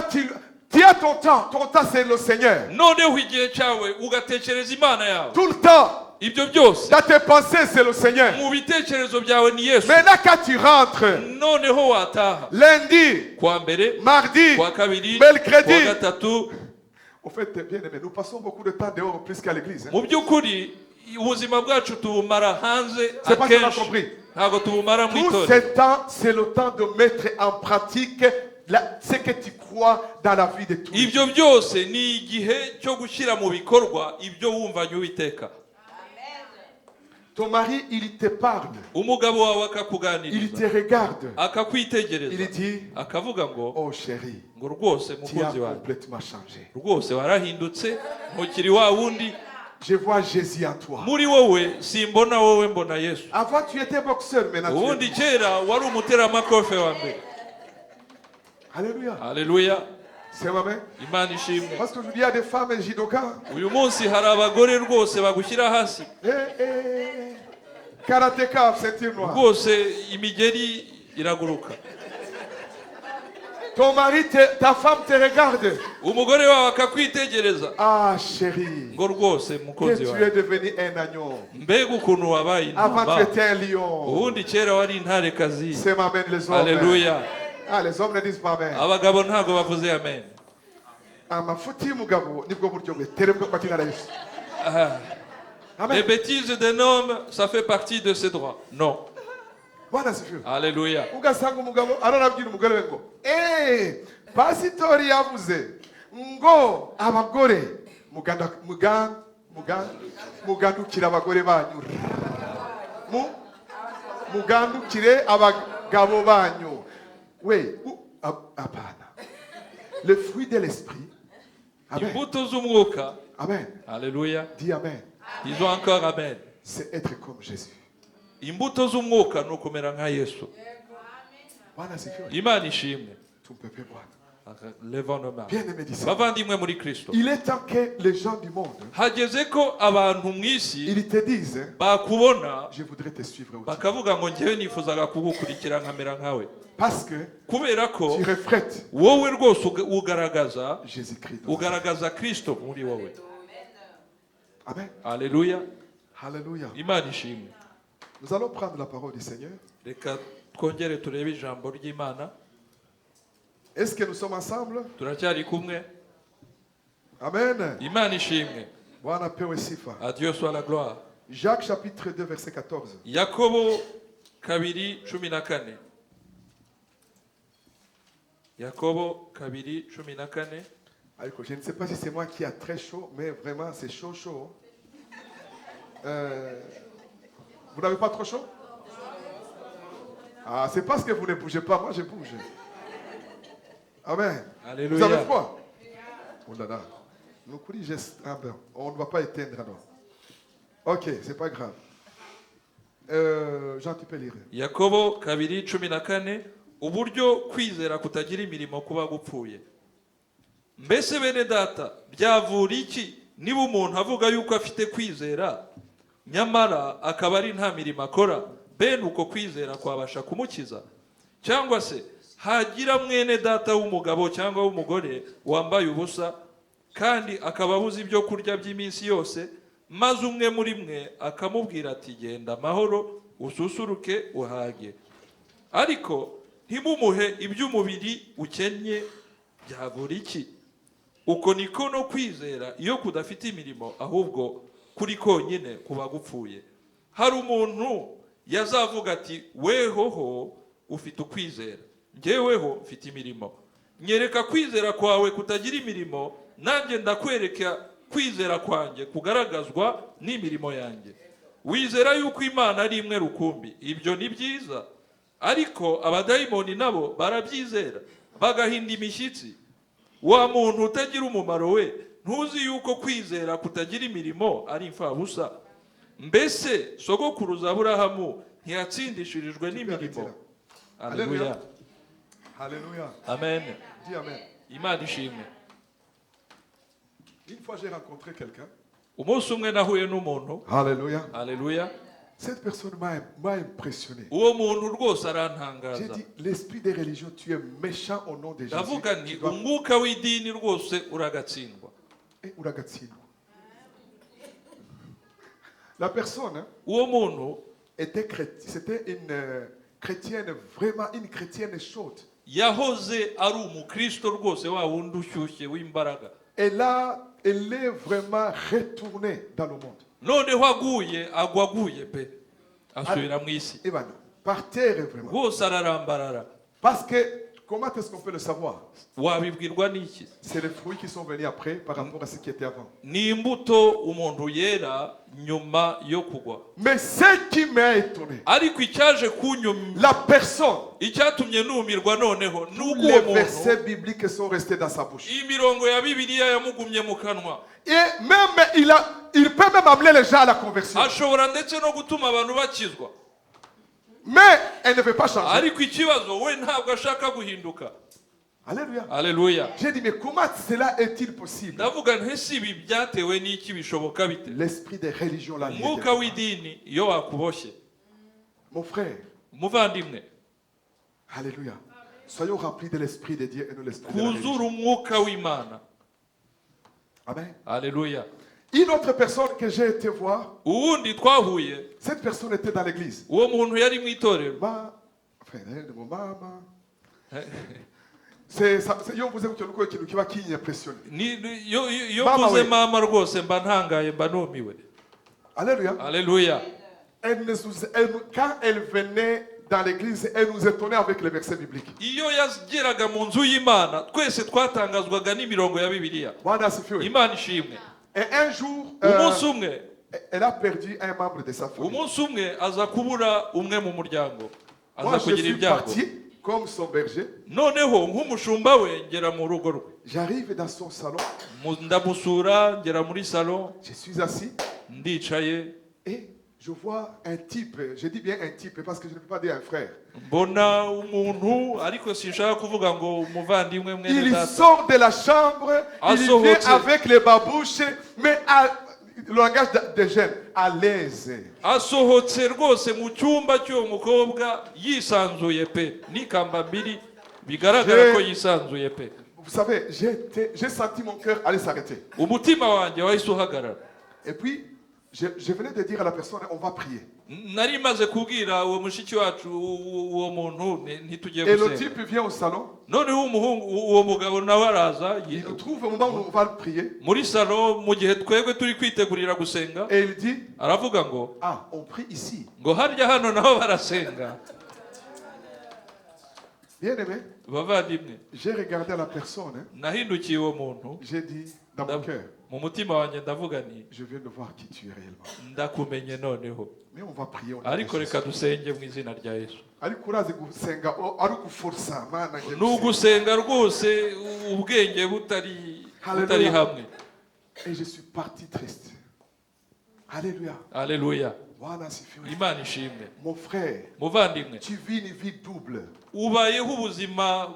Tu as ton temps c'est le Seigneur. noneho igihe cyawe ugatekereza imana yawe Tout le temps, ibyo byose dans tes pensées, c'est le Seigneur. mu bitekerezo byawe ni yesu Maintenant, quand tu rentres, noneho wataha lundi, kwa mbere mardi, kwa kabiri mercredi. kwa gatatu Au fait, bien aimé, nous passons beaucoup de temps dehors plus qu'à l'église. mu by'ukuri ubuzima bwacu tubumara hanze C'est pas ce qu'on a akenshi compris. ntabwo tubumara mu Tout itorero ce temps, c'est le temps de mettre en pratique ce que tu crois dans la vie de tous les ibyo jours. byose ni igihe cyo gushyira mu bikorwa ibyo wumvanye uwiteka Ton mari, il te parle, umugabo wawe il akakuganiriza te regarde, il akakwitegereza dit, akavuga ngo oh chérie, ngo rwose tu as mukunzi wanjye complètement changé. rwose warahindutse ntukiri wa wundi Je vois Jésus en toi. muri wowe simbona wowe mbona yesu Avant, tu étais boxeur, maintenant tu ubundi es... kera wari umuteramakofe wa mbere Alléluia. haleluya C'est ma main. imana ishimwe Parce qu'aujourd'hui, il y a des femmes jidoka. uyu munsi hari abagore rwose bagushyira hasi Karatéka, ceinture noire. rwose imigeri iraguruka Ton mari, ta femme te regarde. umugore wawe akakwitegereza Ah, chérie, ngo rwose que mukunzi tu wawe es devenu un agneau. mbega ukuntu wabaye Avant, tu intama étais un lion. ubundi kera wari intarekazi C'est ma main, les hommes. haleluya Ah, les hommes ne disent pas amen. abagabo ntabwo bavuze amen Amafuti y'umugabo nibwo buryo bwe. Terembwe kwa jina la Yesu. Ah. Amen. Les bêtises d'un homme, ça fait partie de ses droits. Non. Bwana sifiwe. Alléluia. Ugasanga umugabo ararabwira umugore we ngo pasitori yavuze ngo abagore mugandukire abagore banyu mugandukire abagabo banyu we apana le fruit de l'esprit. Amen. Imbuto z'umwuka. Amen. Alléluia. Dis amen. Disons encore amen. C'est être comme Jésus. Imbuto z'umwuka ni ukumera nka Yesu. Bwana sifiwe. Imana ishimwe. Tumpepe Bwana. Levons nos mains. Bien-aimé disciple. Bavandimwe muri Kristo. Il est temps que les gens du monde, hageze ko abantu mu isi ils te disent, bakubona je voudrais te suivre aussi. bakavuga ngo njyewe nifuzaga kugukurikira nkamera nkawe Parce que kubera ko tu reflètes wowe rwose ugaragaza Jésus-Christ. ugaragaza Kristo muri wowe. Amen. Alléluia. Alléluia. Imana ishimwe. Nous allons prendre la parole du Seigneur. Reka twongere turebe ijambo ry'Imana. Est-ce que nous sommes ensemble? Turacyari kumwe. Amen. Imana ishimwe. Bwana pewe sifa. À Dieu soit la gloire. Jacques chapitre 2 verset 14. Yakobo 2:14. Yakobo 2:14. Je ne sais pas si c'est moi qui a très chaud, mais vraiment c'est chaud, chaud. Vous n'avez pas trop chaud? Ah, c'est parce que vous ne bougez pas, moi je bouge. Amen. Alléluia. Vous avez froid? Oh là là. Nous courir, on ne va pas éteindre alors. Ok, c'est pas grave. Jean, tu peux lire. Yakobo 2:14. Uburyo kwizera kutagira imirimo kuba gupfuye. Mbese bene data byavura iki niba umuntu avuga yuko afite kwizera nyamara akaba ari nta mirimo akora, bene uko kwizera kwabasha kumukiza? Cyangwa se hagira mwene data w'umugabo cyangwa w'umugore wambaye ubusa kandi akaba abuze ibyo kurya by'iminsi yose, maze umwe muri mwe akamubwira ati genda amahoro ususuruke uhage, ariko ntimumuhe iby'umubiri ukennye, byavura iki? Uko niko no kwizera iyo kudafite imirimo ahubwo kuri konyine kuba gupfuye. Hari umuntu yazavuga ati wehoho ufite ukwizera, njyeweho mfite imirimo, nyereka kwizera kwawe kutagira imirimo, nanjye ndakwereka kwizera kwanjye kugaragazwa n'imirimo yanjye. Wizera yuko Imana ari imwe rukumbi, ibyo ni byiza, ariko abadayimoni nabo barabyizera bagahinda imishyitsi. Wa muntu utagira umumaro we, ntuzi yuko kwizera kutagira imirimo ari imfabusa? Mbese sogokuruza Aburahamu ntiyatsindishirijwe n'imirimo? Alléluia. Alléluia. Amen. Dis amen. Imana ishimwe. Une fois j'ai rencontré quelqu'un. Umunsi umwe nahuye n'umuntu. Alléluia. Alléluia. Cette personne m'a impressionné. uwo muntu rwose J'ai arantangaza dit, l'esprit des religions, tu es méchant au nom de Jésus. ndavuga nti Tu dois- umwuka w'idini rwose uragatsindwa. Eh, uragatsindwa. La personne hein, Uwo muntu était chrétienne, c'était une chrétienne, vraiment une chrétienne chaude. yahoze ari umukristo rwose wa wundi ushyushye w'imbaraga, Elle est vraiment retournée dans le monde. noneho aguye pe asubira mu isi Et voilà, par terre vraiment. rwose ararambarara. Parce que, comment est-ce qu'on peut le savoir? Wabibwirwa n'iki? C'est les fruits qui sont venus après par rapport à ce qui était avant. Ni imbuto umuntu yera nyuma yo kugwa. Mais ce qui m'a étonné, Ariko icyaje kunyuma, la personne, icyatumye numirwa noneho tous nuko les uwo versets muntu bibliques sont restés dans sa bouche. imirongo ya Bibiliya yamugumye mu kanwa. Et même, il peut même amener les gens à la conversion. Ashobora ndetse no gutuma abantu bakizwa. Mais elle ne veut pas changer. Ariko ikibazo we ntabwo ashaka guhinduka. Alléluia. Haleluya. J'ai dit, mais comment cela est-il possible? Ndavuga nti ese ibi byatewe n'iki bishoboka bite? L'esprit des religions là. Umwuka w'idini iyo wakuboshye. Mon frère, Muvandimwe, alléluia. Soyons remplis de l'esprit de Dieu et non l'esprit de la kuzura religion. umwuka w'Imana. Amen. Haleluya. Une autre personne que j'ai été voir, Uwundi twahuye, cette personne était dans l'église. uwo muntu yari mu itorero. Enfin, mon maman. C'est ça. Yo mvuze gutyo nuko ikintu kiba kinyimpressionne. Iyo Mama mvuze we. mama rwose mba ntangaye, mba numiwe. Alléluia. Haleluya. Quand elle venait dans l'église, elle nous étonnait avec les versets bibliques. Iyo yageraga mu nzu y'Imana, twese twatangazwaga n'imirongo ya Bibiliya. Bwana asifiwe. Imana ishimwe. Et un jour, Umunsi umwe, elle a perdu un membre de sa famille. umunsi umwe aza kubura umwe mu muryango. Moi, Aza je kugira suis ibyago. parti comme son berger. Noneho nk'umushumba we ngera mu rugo rwe. J'arrive dans son salon. Ndamusura, ngera muri salon, Je suis assis ndicaye, et je vois un type. Je dis bien un type parce que je ne peux pas dire un frère. mbona umuntu, ariko sinshaka kuvuga ngo umuvandimwe mwene Il data. sort de la chambre, il vient avec les babouches, mais le langage des jeunes, à l'aise. Asohotse rwose mu cyumba cy'uwo mukobwa yisanzuye pe, n'ikamba mbiri bigaragara ko yisanzuye pe. Vous savez, j'ai senti mon cœur aller s'arrêter. Umutima wanjye wahise uhagarara. Et puis, je venais de dire à la personne, on va prier. Nari maze kubwira uwo mushiki wacu uwo muntu ntitugiye Et le gusenga. type vient au salon, Noneho uwo mugabo nawe araza il nous trouve au moment où on va prier, muri salo mu gihe twebwe turi kwitegurira gusenga, et il dit, aravuga ngo ah, on prie ici. ngo harya hano naho barasenga. Bien aimé, Bavandimwe, j'ai regardé la personne, hein, nahindukiye uwo muntu, j'ai dit dans mon cœur, mu mutima wanjye ndavuga nti je viens de voir qui tu es réellement. ndakumenye noneho, Mais on va prier. On ariko reka dusenge mu izina rya Yesu. ariko urazi gusenga ari guforsa mana ngiye Ni ugusenga rwose ubwenge butari hamwe. Et je suis parti triste. Alléluia. Haleluya. Bwana asifiwe. Imana ishimwe. Mon frère, Muvandimwe, tu vis une vie double. ubayeho ubuzima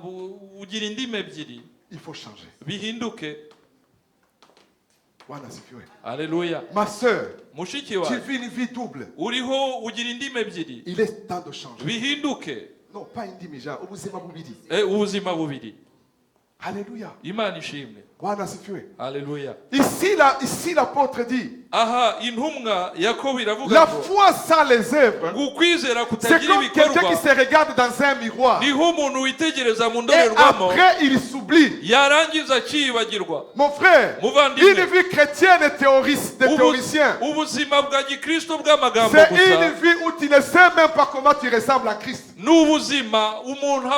ugira indimi ebyiri, Il faut changer. bihinduke. Bwana asifiwe. Haleluya. Ma sœur, Mushiki tu wawe, vis une vie double. uriho ugira indimi ebyiri, Il est temps de changer. bihinduke. Non, pas une demi-jean, ubuzima bubiri. Ubuzima bubiri. Alléluia. Imana ishimwe. Bwana asifiwe. Haleluya. Ici l'apôtre dit, Aha intumwa Yakobo iravuga la ngo foi sans les œuvres, ngo ukwizera c'est kutagira comme quelqu'un qui ibikorwa se regarde dans un miroir. niho umuntu witegereza mu Et ndorerwamo après, il s'oublie. yarangiza akiyibagirwa. Mon frère, Muvandimwe, une vie chrétienne et théoricien, ubuzima bwa gikristo bw'amagambo c'est gusa une vie où tu ne sais même pas comment tu ressembles à Christ. ni ubuzima umuntu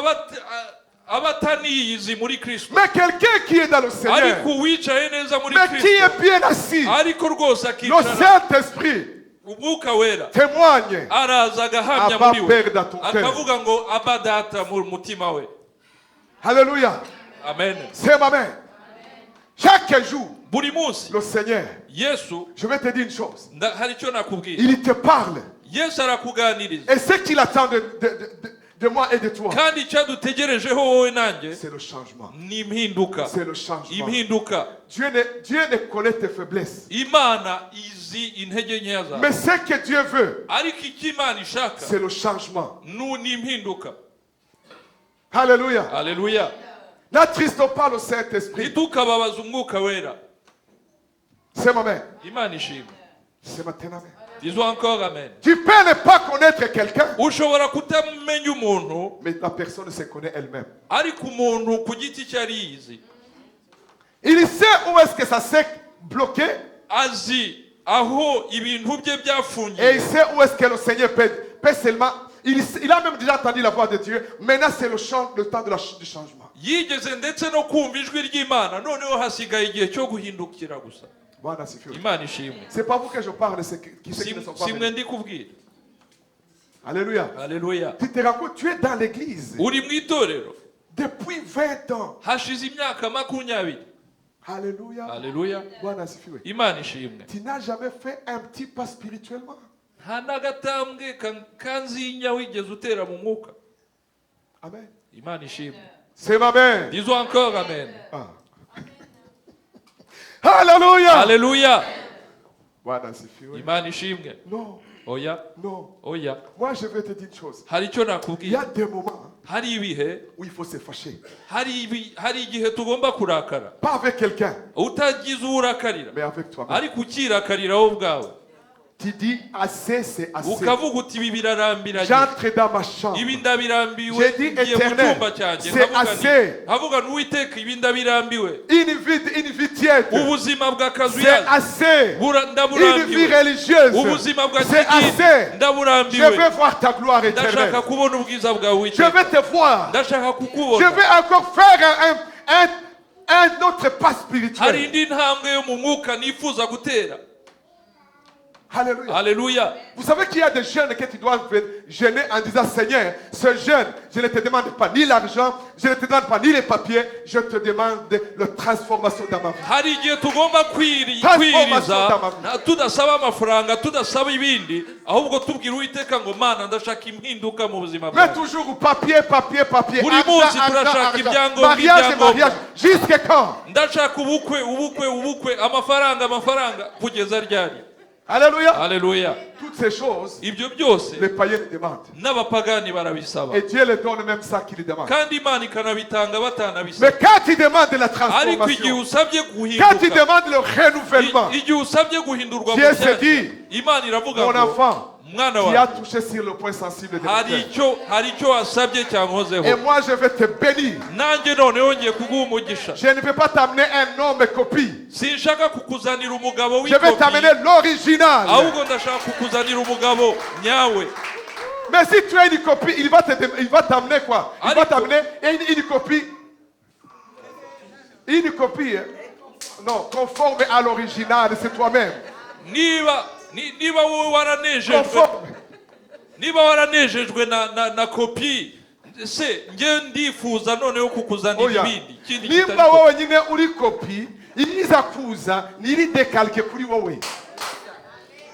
aba ataniyizi muri Kristo, Mais quelqu'un qui est dans le Seigneur, ariko uwicaye neza muri mais qui Kristo, est bien assis, ariko rwose le akicara, Saint-Esprit umwuka wera témoigne. araza agahamya Abba muri we, Père dans ton cœur. akavuga ngo Abba Data mu mutima we. Alléluia. Amen. C'est ma main. Chaque jour, Buri munsi le Seigneur, Yesu, je vais te dire une chose, hari icyo nakubwira, il te parle. Yesu arakuganiriza, Et ce qu'il attend de moi et de toi, kandi icyadutegerejeho wowe nanjye c'est le changement. ni impinduka. C'est le changement. Impinduka. Dieu ne connaît tes faiblesses. Imana izi intege nkeya zawe, Mais ce que Dieu veut, ariko icyo Imana ishaka c'est le changement. ni impinduka. Alléluia. Haleluya. N'attristons pas le Saint-Esprit. Ntitukababaze umwuka wera. C'est ma mère. Imana ishimwe. C'est ma amen. Disons encore amen. Tu peux ne pas connaître quelqu'un, Ushobora kutamenya umuntu, mais la personne se connaît elle-même. ariko umuntu ku giti cye ariyizi. Il sait où est-ce que ça s'est bloqué Azi aho ibintu bye et il byafungiye. sait où est-ce que le Seigneur peut seulement. Il a même déjà entendu la voix de Dieu. Maintenant, c'est le temps du changement. Yigeze ndetse no kumva ijwi ry'Imana, noneho hasigaye igihe cyo guhindukira gusa. Voilà, c'est fait. Imana ishimwe. C'est pas vous que je parle, c'est qui ne sont pas Simwe venus. ndi kubwira. Alléluia. Haleluya. Tu te rends compte, tu es dans l'église Uri mu itorero depuis 20 ans. hashize imyaka 20. Alléluia. Haleluya. Voilà, c'est fait. Imana ishimwe. Tu n'as jamais fait un petit pas spirituellement. Nta n'agatambwe kanzinya wigeze utera mu mwuka. Amen. Imana ishimwe. C'est ma mère. Disons encore amen. Ah. Alléluia. Haleluya. Voilà, c'est fait. Imana ishimwe. Non, Oya, non. oya. Moi, je vais te dire une chose. Hari icyo Il y nakubwira. a des moments Hari ibihe, où il faut se fâcher. hari igihe tugomba kurakara. Pas avec quelqu'un, Utagize uwo urakarira, mais avec toi-même. ariko ukirakarira wowe ubwawe. Tu dis assez, c'est assez. Ukavuga uti ibi birarambiranye. J'entre dans ma chambre. Ibi ndabirambiwe. J'ai dit Ngiye mu éternel, cyumba cyanjye. c'est assez. Nkavuga n'Uwiteka ibi ndabirambiwe. Une vie tiède. Ubuzima C'est bw'akazuyazi. assez. Une vie Ndaburambiwe. religieuse. Ubuzima bwa C'est kidini. assez. Je Ndaburambiwe. veux voir ta gloire Ndashaka éternelle. kubona ubwiza bwawe Je Uwiteka. veux te voir. Ndashaka Je kukubona. veux encore faire un autre pas Hari spirituel. indi ntambwe yo mu mwuka nifuza gutera. Alléluia. Haleluya. Vous savez qu'il y a des jeunes que tu dois jeûner en disant Seigneur, ce jeûne, je ne te demande pas ni l'argent, je ne te demande pas ni les papiers, je te demande la transformation dans ma vie. Hari igihe tugomba kwiriza tudasaba amafaranga, tudasaba ibindi, ahubwo tubwira Uwiteka ngo Mana ndashaka impinduka mu buzima Mais bwawe. toujours papier, papier. Buri munsi turashaka ibyangombwa, Mariage. Jusqu'à quand? Ndashaka ubukwe, amafaranga kugeza ryari. Alléluia. Haleluya. Toutes ces choses, Ibyo byose les païens le demandent. n'abapagani barabisaba. Et Dieu les donne même ça qu'ils demandent. Kandi Imana ikanabitanga Mais batanabisaba. quand tu demandes la Ariko igihe transformation, usabye quand tu guhinduka, demandes le renouvellement, igihe usabye guhindurwa mu Dieu se byatsi, dit, Imana iravuga mon ngo enfant, mwana tu as wawe touché sur le point sensible de mon hari cœur. icyo wasabye cyankozeho. Et moi, je vais te bénir. Nanjye noneho ngiye kuguha umugisha. Je ne peux pas t'amener un homme copie. Sinshaka kukuzanira umugabo Je vais t'amener w'ikopi, l'original. ahubwo ndashaka kukuzanira umugabo nyawe. Mais si tu as une copie, il va t'amener quoi? Il va t'amener une copie. Une copie, non, conforme à l'original, c'est toi-même. niba wowe waranejejwe, Conforme. niba waranejejwe na kopi, se nge ndifuza noneho kukuzanira Oya. ibindi ikindi Nimba kitari wowe nyine uri kopi, iriza kuza niri dekalke kuri wowe.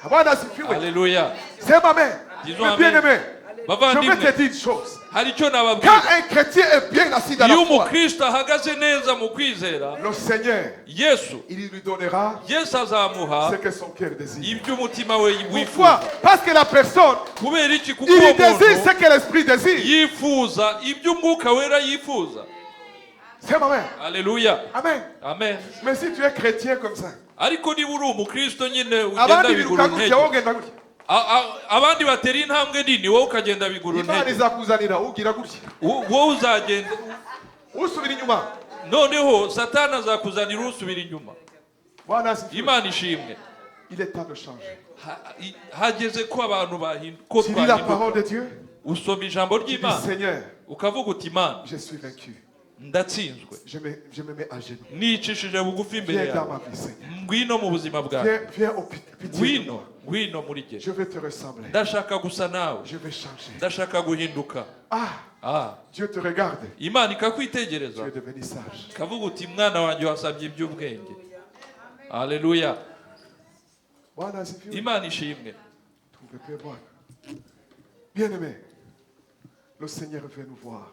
Bwana asifiwe. Haleluya. C'est ma mère. Disons Mais bien amen. aimé, je Bavandimwe, vais te dire une chose. hari icyo Quand nababwira. un chrétien est bien assis dans Iyo la foi, umukristo ahagaze neza mu kwizera, le Seigneur, Yesu il lui donnera Yesu azamuha ce que son cœur désire. ibyo umutima we Pourquoi? wifuza. Parce que la personne, Kubera iki? Kuko il uwo désire muntu ce que l'esprit désire. yifuza ibyo umwuka wera yifuza. C'est ma mère. Haleluya. Amen. Amen. Mais si tu es chrétien comme ça, Ariko niba uri umukristo nyine ugenda abandi bigura biruka gutya intege, wowe ugenda gutya. abandi batera intambwe nini, wowe ukagenda bigura Imana intege. izakuzanira ugira gutya. Wowe uzagenda Usubira inyuma. noneho satani azakuzanira usubira inyuma. Bwana asifiwe. Imana ishimwe. Il est temps de changer. Hageze ko abantu ko Tu lis la twahinduka. parole de Dieu. Usoma ijambo Tu dis ry'Imana Seigneur, ukavuga uti Imana je suis vaincu. ndatsinzwe, Je me mets à genoux. nicishije bugufi imbere Viens dans yawe, ma vie, Seigneur. ngwino mu buzima bwawe, Viens au pitié de moi. ngwino muri jye, Je vais te ressembler. ndashaka gusa nawe, Je vais changer. ndashaka guhinduka. Dieu te regarde. Imana Tu ikakwitegereza es devenu sage. ikavuga uti mwana wanjye wasabye iby'ubwenge. Haleluya. Bwana asifiwe. Imana ishimwe. Tu ne peux voir. Bien-aimé, Le Seigneur veut nous voir.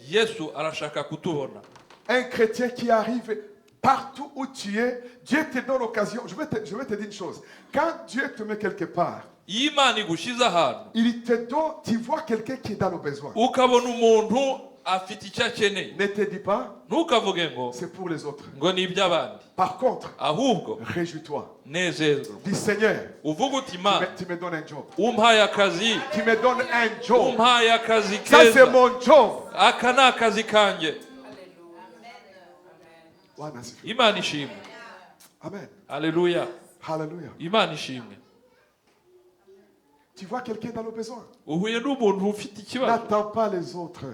yesu arashaka kutubona. Un chrétien qui arrive partout où tu es, Dieu te donne l'occasion. Je vais te dire une chose. Quand Dieu te met quelque part, iyo imana igushyize ahantu il te donne, tu vois quelqu'un qui est dans le besoin. ukabona umuntu afite icyo akeneye, Ne te dis pas, ntukavuge ngo c'est pour les autres. ni iby'abandi, Par contre, ahubwo réjouis-toi. nezerwa Dis Seigneur, uvuga uti imana tu me donnes un job. umpaye akazi, Tu me donnes un job. umpaye akazi Ça, c'est keza, mon job. aka ni akazi kanjye. Bwana asifiwe. Imana ishimwe. Amen. Haleluya. Hallelujah. Imana ishimwe. Tu vois quelqu'un dans le besoin. uhuye n'umuntu ufite ikibazo, N'attends pas les autres.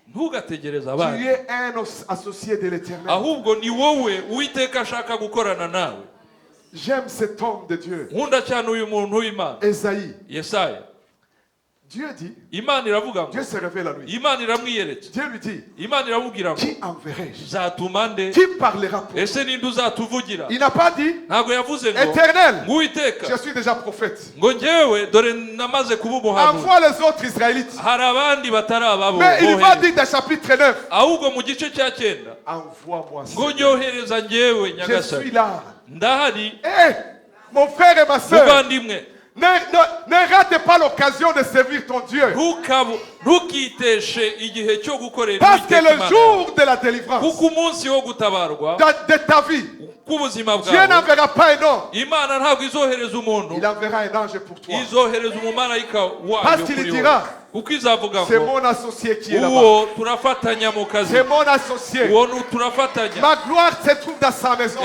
ntugategereze Tu abandi, es un associé de l'éternel. ahubwo ni wowe uwiteka ashaka gukorana nawe. J'aime cet homme de Dieu. Nkunda cyane uyu muntu w'Imana, Esaïe. Yesaya. Dieu dit, Imana iravuga ngo, Dieu se révèle à lui. Imana iramwiyeretse, Dieu lui dit, Imana iramubwira ngo, qui enverrai-je? zatuma nde? Qui parlera pour moi? Ese ninde uzatuvugira? Il n'a pas dit, Ntabwo yavuze ngo, éternel, ng'uwiteka, je suis déjà prophète. ngo njyewe dore namaze kuba umuhanuzi. Envoie les autres Israélites. Hari abandi batari ababo Mais il va bohereza. dire dans chapitre 9, Ahubwo mu gice cya 9, envoie-moi ngo ça. nyohereza njyewe Je suis nyagasani, là. ndahari. Hé, mon frère et ma soeur, Muvandimwe, ne rate pas l'occasion de servir ton Dieu. ntukiteshe igihe cyo gukorera Parce que Uwiteka le Imana yawe. jour de la délivrance Kuko umunsi wo gutabarwa de ta vie, k'ubuzima Dieu bwawe, n'enverra pas un homme. Imana ntabwo izohereza umuntu, Il enverra un ange pour toi. izohereza umumarayika Parce wayo qu'il kuri dira, wowe. Kuko izavuga c'est ngo, mon associé qui est là-bas. uwo turafatanya mu kazi, C'est mon associé. uwo turafatanya. Ma gloire se trouve dans sa maison.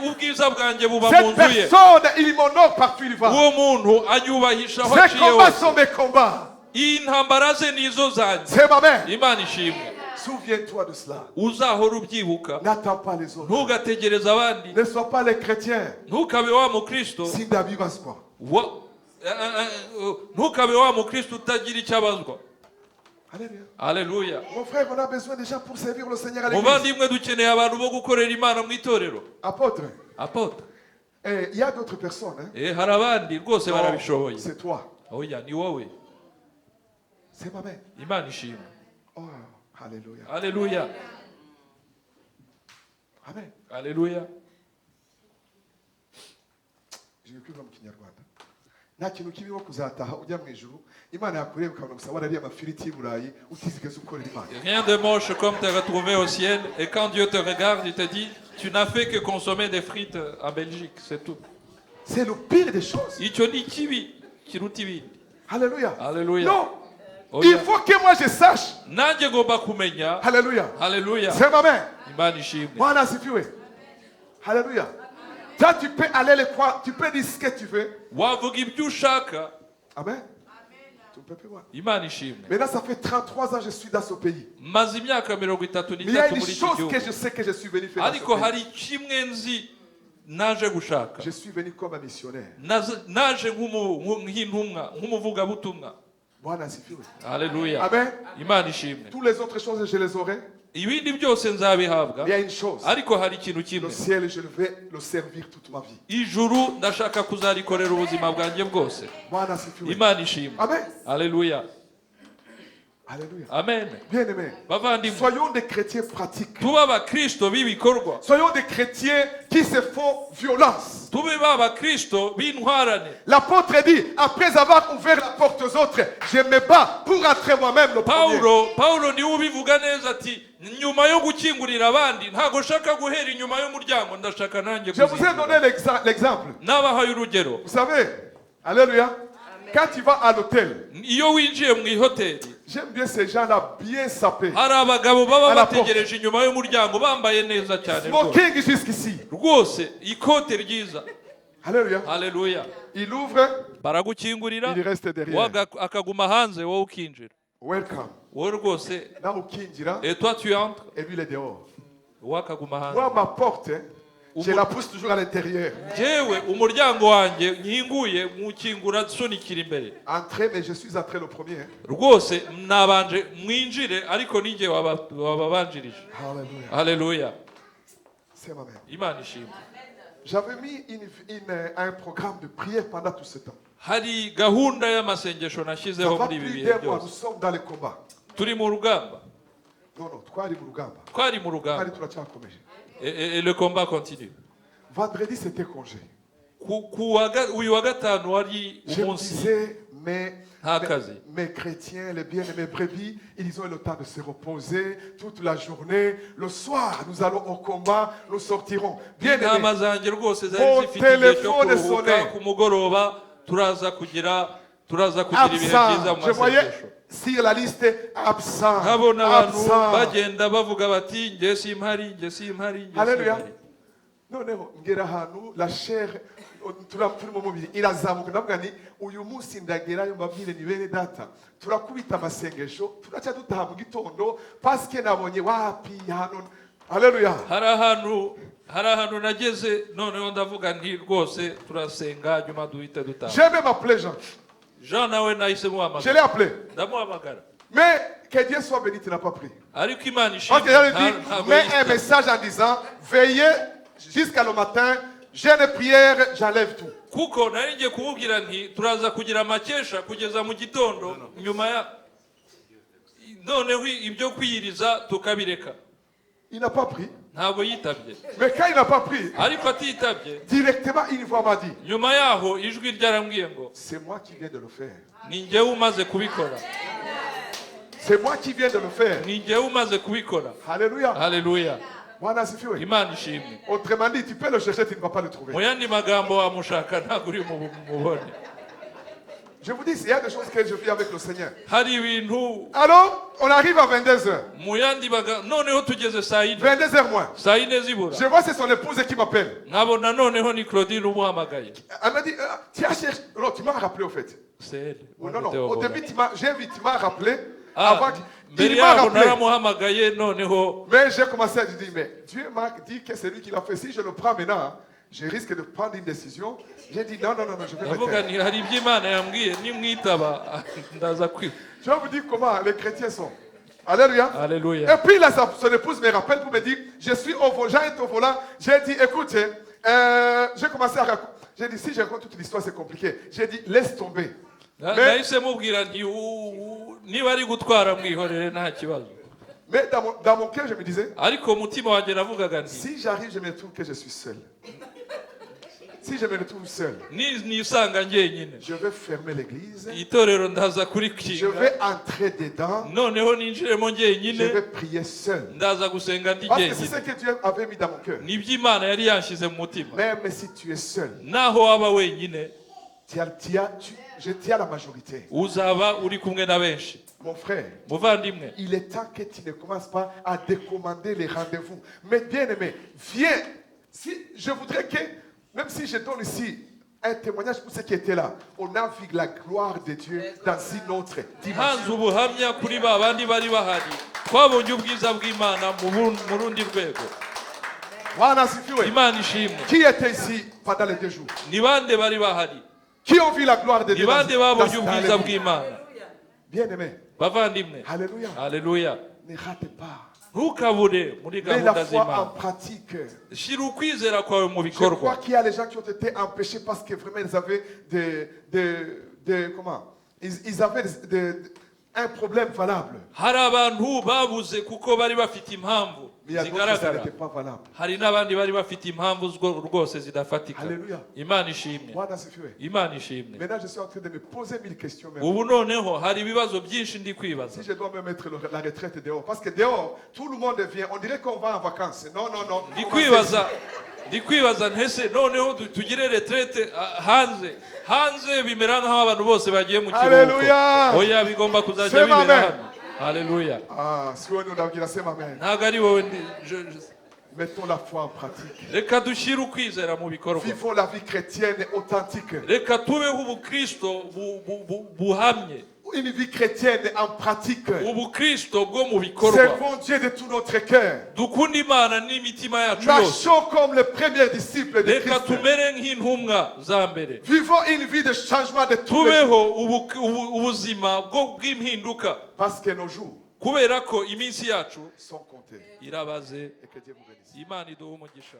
Ubwiza bwanjye buba mu Cette nzu ye. personne, il m'honore partout il va. Uwo muntu anyubahisha aho Ces aciye combats hose. sont mes combats. Intambara ze nizo zanjye. C'est ma mère. Imana ishimwe. Souviens-toi de cela. Uzahora ubyibuka, N'attends pas les autres. ntugategereze abandi, Ne sois pas les chrétiens. ntukabe wa mukristo Signe d'avivacement. ntukabe wa mukristo utagira icyo abazwa. Alléluia. Haleluya. Mon frère, on a besoin des gens pour servir le Seigneur à l'église. Muvandimwe, dukeneye abantu bo gukorera Imana mu itorero. Apôtre, Apotre, il y a d'autres personnes. Hein? hari abandi rwose Non, barabishoboye. c'est toi. Oya, ni wowe. C'est ma mère. Imana ishimwe. Oh, alléluia. Haleluya. Amen. Haleluya. Je ne comme Kinyarwanda. Nta kintu kibi wo kuzataha ujya mu ijuru Imana yakureba ukabona gusa warariye amafiriti y'i Burayi utizigeze ukorera Imana. Rien de moche comme te retrouver au ciel et quand Dieu te regarde, il te dit, tu n'as fait que consommer des frites en Belgique, c'est tout. C'est le pire des choses. Icyo ni kibi kiruta ibindi. Alléluia. Alléluia. Non. Oya. Il faut que moi je sache. Nanjye ngomba kumenya. Alléluia. Haleluya. C'est ma mère. Imana ishimwe. Bwana asifiwe. Alléluia. Toi, tu peux aller les croire, tu peux dire ce que tu veux. Wavuga ibyo ushaka. Amen. Tu ne peux plus voir. Imana ishimwe. Maintenant, ça fait 33 ans que je suis dans ce pays. Maze imyaka 33 Mais il y a une muri iki chose gihugu. que je sais que je suis venu faire dans Ariko ce pays. hari kimwe nzi naje gushaka. Je suis venu comme un missionnaire. Naje nk'intumwa, nk'umuvugabutumwa. Bwana asifiwe. Haleluya. Amen. Imana ishimwe. Toutes les autres choses, je les aurai. Ibindi byose nzabihabwa. Mais il y a une chose. Ariko hari ikintu Le kimwe. ciel, je vais le servir toute ma vie. Ijuru ndashaka kuzarikorera ubuzima bwanjye bwose. Bwana asifiwe. Imana ishimwe. Amen. Haleluya. Alléluia. Amen. Bien aimé. Bavandimwe, Soyons des chrétiens pratiques. tube abakristo b'ibikorwa. Soyons des chrétiens qui se font violence. Tube abakristo b'intwarane. L'apôtre dit, après avoir ouvert la porte aux autres, je me bats pour entrer moi-même le premier. Paulo niwe ubivuga neza ati, nyuma yo gukingurira abandi ntago nshaka guhera inyuma y'umuryango, ndashaka nanjye Je vous ai donné l'exemple. Nabahaye urugero. Vous savez, alléluia, quand tu vas à l'hôtel, Iyo winjiye mu ihoteli, j'aime bien ces gens-là bien sapés. hari abagabo baba À la bategereje inyuma y'umuryango bambaye neza cyane rwose. Smoking jusqu'ici. Rwose ikote ryiza. Alléluia. Haleluya. Il ouvre, Baragukingurira, il reste derrière. akaguma hanze, wowe ukinjira. Welcome. Wowe rwose, Là où Kinjira, et toi tu entres, et lui il est dehors. wowe akaguma hanze. Moi, ma porte, hein, je la pousse toujours à l'intérieur. Jewe umuryango wanjye nkinguye mwukingura sunikira imbere. Entrez, mais je suis entré le premier. Hein. Rwose nabanje mwinjire ariko ninjye wababanjirije. Alléluia. Haleluya. C'est ma mère. Imana ishimwe. J'avais mis un programme de prière pendant tout ce temps. Hari gahunda y'amasengesho Ça nashyizeho va muri ibi plus bihe d'un mois, nous byose. sommes dans le combat. turi mu rugamba. Non, non, twari mu rugamba. Twari mu rugamba. Twari turacyakomeje. Et le combat continue. Vendredi, c'était congé. Uyu wa gatanu wari Je me umunsi disais, ntakazi. mes chrétiens, les bien-aimés brebis, ils ont eu le temps de se reposer toute la journée. Le soir, nous allons au combat, nous sortirons. Bien-aimés, intama zanjye rwose zari Mon zifite igihe cyo téléphone kuruhuka sonné. ku mugoroba turaza kugira ibihe byiza absent. mu Je voyais masengesho. sur la liste absent. nkabona abantu Absent. bagenda bavuga bati njye simpari njye simpari njye Haleluya. simpari. Noneho ngera ahantu la chair turi mu mubiri irazamuka ndavuga ni uyu munsi ndagerayo mbabwire ni bene data turakubita amasengesho turaca dutaha mu gitondo paske nabonye wapi hano. Haleluya. hari ahantu nageze noneho ndavuga nti rwose turasenga nyuma duhite dutaha. J'ai même appelé Jean. Jean nawe nahise Je l'ai muhamagara appelé. ndamuhamagara Mais que Dieu soit béni, tu n'as pas pris. ariko Imana Parce ishimwe que j'avais dit, ntabwo mets un yitaye. message en disant, veillez jusqu'à le matin, jeûne prière, j'enlève tout. kuko nari ngiye kumubwira nti turaza kugira amakesha kugeza mu gitondo nyuma ya noneho ibyo kwiyiriza tukabireka. Il n'a pas pris. Ntabwo yitabye Mais quand il n'a pas pris, ariko atitabye directement une voix m'a dit, nyuma yaho ijwi ryarambwiye ngo c'est moi qui viens de le faire. ni njyewe umaze kubikora C'est moi qui viens de le faire. ni njyewe umaze kubikora. Alléluia. Haleluya. Bwana asifiwe. Imana ishimwe. Autrement dit, tu peux le chercher, tu ne vas pas le trouver. Mu yandi magambo wamushaka ntabwo uri mubone. Je vous dis, il y a des choses que je vis avec le Seigneur. Hari ibintu Alors, on arrive à 22h. mu yandi magambo noneho tugeze saa yine 22h moins. saa yine zibura Je vois c'est son épouse qui m'appelle. nkabona noneho ni Claudine umuhamagaye. Elle m'a dit, tu as cherché. Non, tu m'as rappelé au fait. C'est elle. Oh, non, non. Au début, tu m'as rappelé. Ah, Avant mbere il m'a yaho rappelé. naramuhamagaye noneho Mais j'ai commencé à dire, mais Dieu m'a dit que c'est lui qui l'a fait. Si je le prends maintenant, je risque de prendre une décision. J'ai dit, non, non, non, non, je vais me ndavuga taire. nti hari ibyo Imana yambwiye nimwitaba ndaza kwiba. Je vais vous dire comment les chrétiens sont. Alléluia. Alléluia. Et puis là, son épouse me rappelle pour me dire, je suis au volant, j'ai été au volant. J'ai dit, écoutez, j'ai commencé à raconter. J'ai dit, si je raconte toute l'histoire, c'est compliqué. J'ai dit, laisse tomber. nahise mubwira nti niba ari gutwara mwihorere nta kibazo. Mais dans mon cœur, je me disais, ariko umutima wanjye navugaga nti si j'arrive, je me trouve que je suis seul. Si je me retrouve seul, nisanga njyenyine je vais fermer l'église. itorero ndaza Je kurikinga vais entrer dedans. noneho ninjiremo Je njyenyine vais prier seul. ndaza gusenga ndi Parce que c'est ce njyenyine. que Dieu avait mis dans mon cœur. nibyo Imana yari yanshyize mu mutima. Même si tu es seul, naho waba wenyine je tiens la majorité. uzaba uri kumwe na benshi. Mon frère, muvandimwe il est temps que tu ne commences pas à décommander les rendez-vous. Mais bien aimé, viens. Si, je voudrais que, même si je donne ici un témoignage pour ceux qui étaient là, on a vu la gloire de Dieu dans une autre hanze dimension. ubuhamya kuri ba bandi bari bahari twabonye ubwiza bw'Imana mu rundi rwego. Bwana asifiwe. Imana ishimwe. Qui était ici pendant les 2 jours? ni bande bari bahari Qui ont vu la gloire de ni Dieu? bande babonye dans- ubwiza dans- bw'Imana. Bien aimé, bavandimwe alléluia. haleluya. Ne rate pas. ntukabure muri Mets la gahunda foi en z'Imana. pratique. shyira ukwizera kwawe mu Je crois bikorwa. qu'il y a des gens qui ont été empêchés parce que vraiment ils avaient comment? Ils avaient un problème valable. hari abantu babuze kuko bari bafite impamvu Mais il y a d'autres qui zigaragara. n'étaient pas valables. hari n'abandi bari bafite impamvu rwose zidafatika. Haleluya. Imana ishimwe. Bwana asifiwe. Imana ishimwe. Maintenant, je suis en train de me poser 1000 questions. Même. ubu noneho hari ibibazo byinshi ndi kwibaza. Si je dois me mettre la retraite dehors, parce que dehors, tout le monde vient, on dirait qu'on va en vacances. Non, non, non. ndi kwibaza ntese noneho tugire retraite hanze bimera nk'aho abantu bose bagiye mu kiruhuko. Haleluya. oya bigomba kuzajya Sema bibera amen. hano. Haleluya. Ah, si on nous a dit, c'est ma mère. ntabwo ari wowe Mettons la foi en pratique. reka dushyire ukwizera mu bikorwa. Vivons la vie chrétienne authentique. reka tubeho ubukristo buhamye. Une vie chrétienne en pratique. ubukristo bwo mu bikorwa. Servons Dieu de tout notre cœur. dukunda Imana n'imitima yacu yose. Marchons comme les premiers disciples de reka Christ. tumere nk'intumwa za mbere. Vivons une vie de changement de tous les jours. tubeho ubuzima bw'impinduka. Parce que nos jours kubera ko iminsi yacu sont comptés. irabaze. Et que Dieu vous bénisse. Imana iduhe umugisha.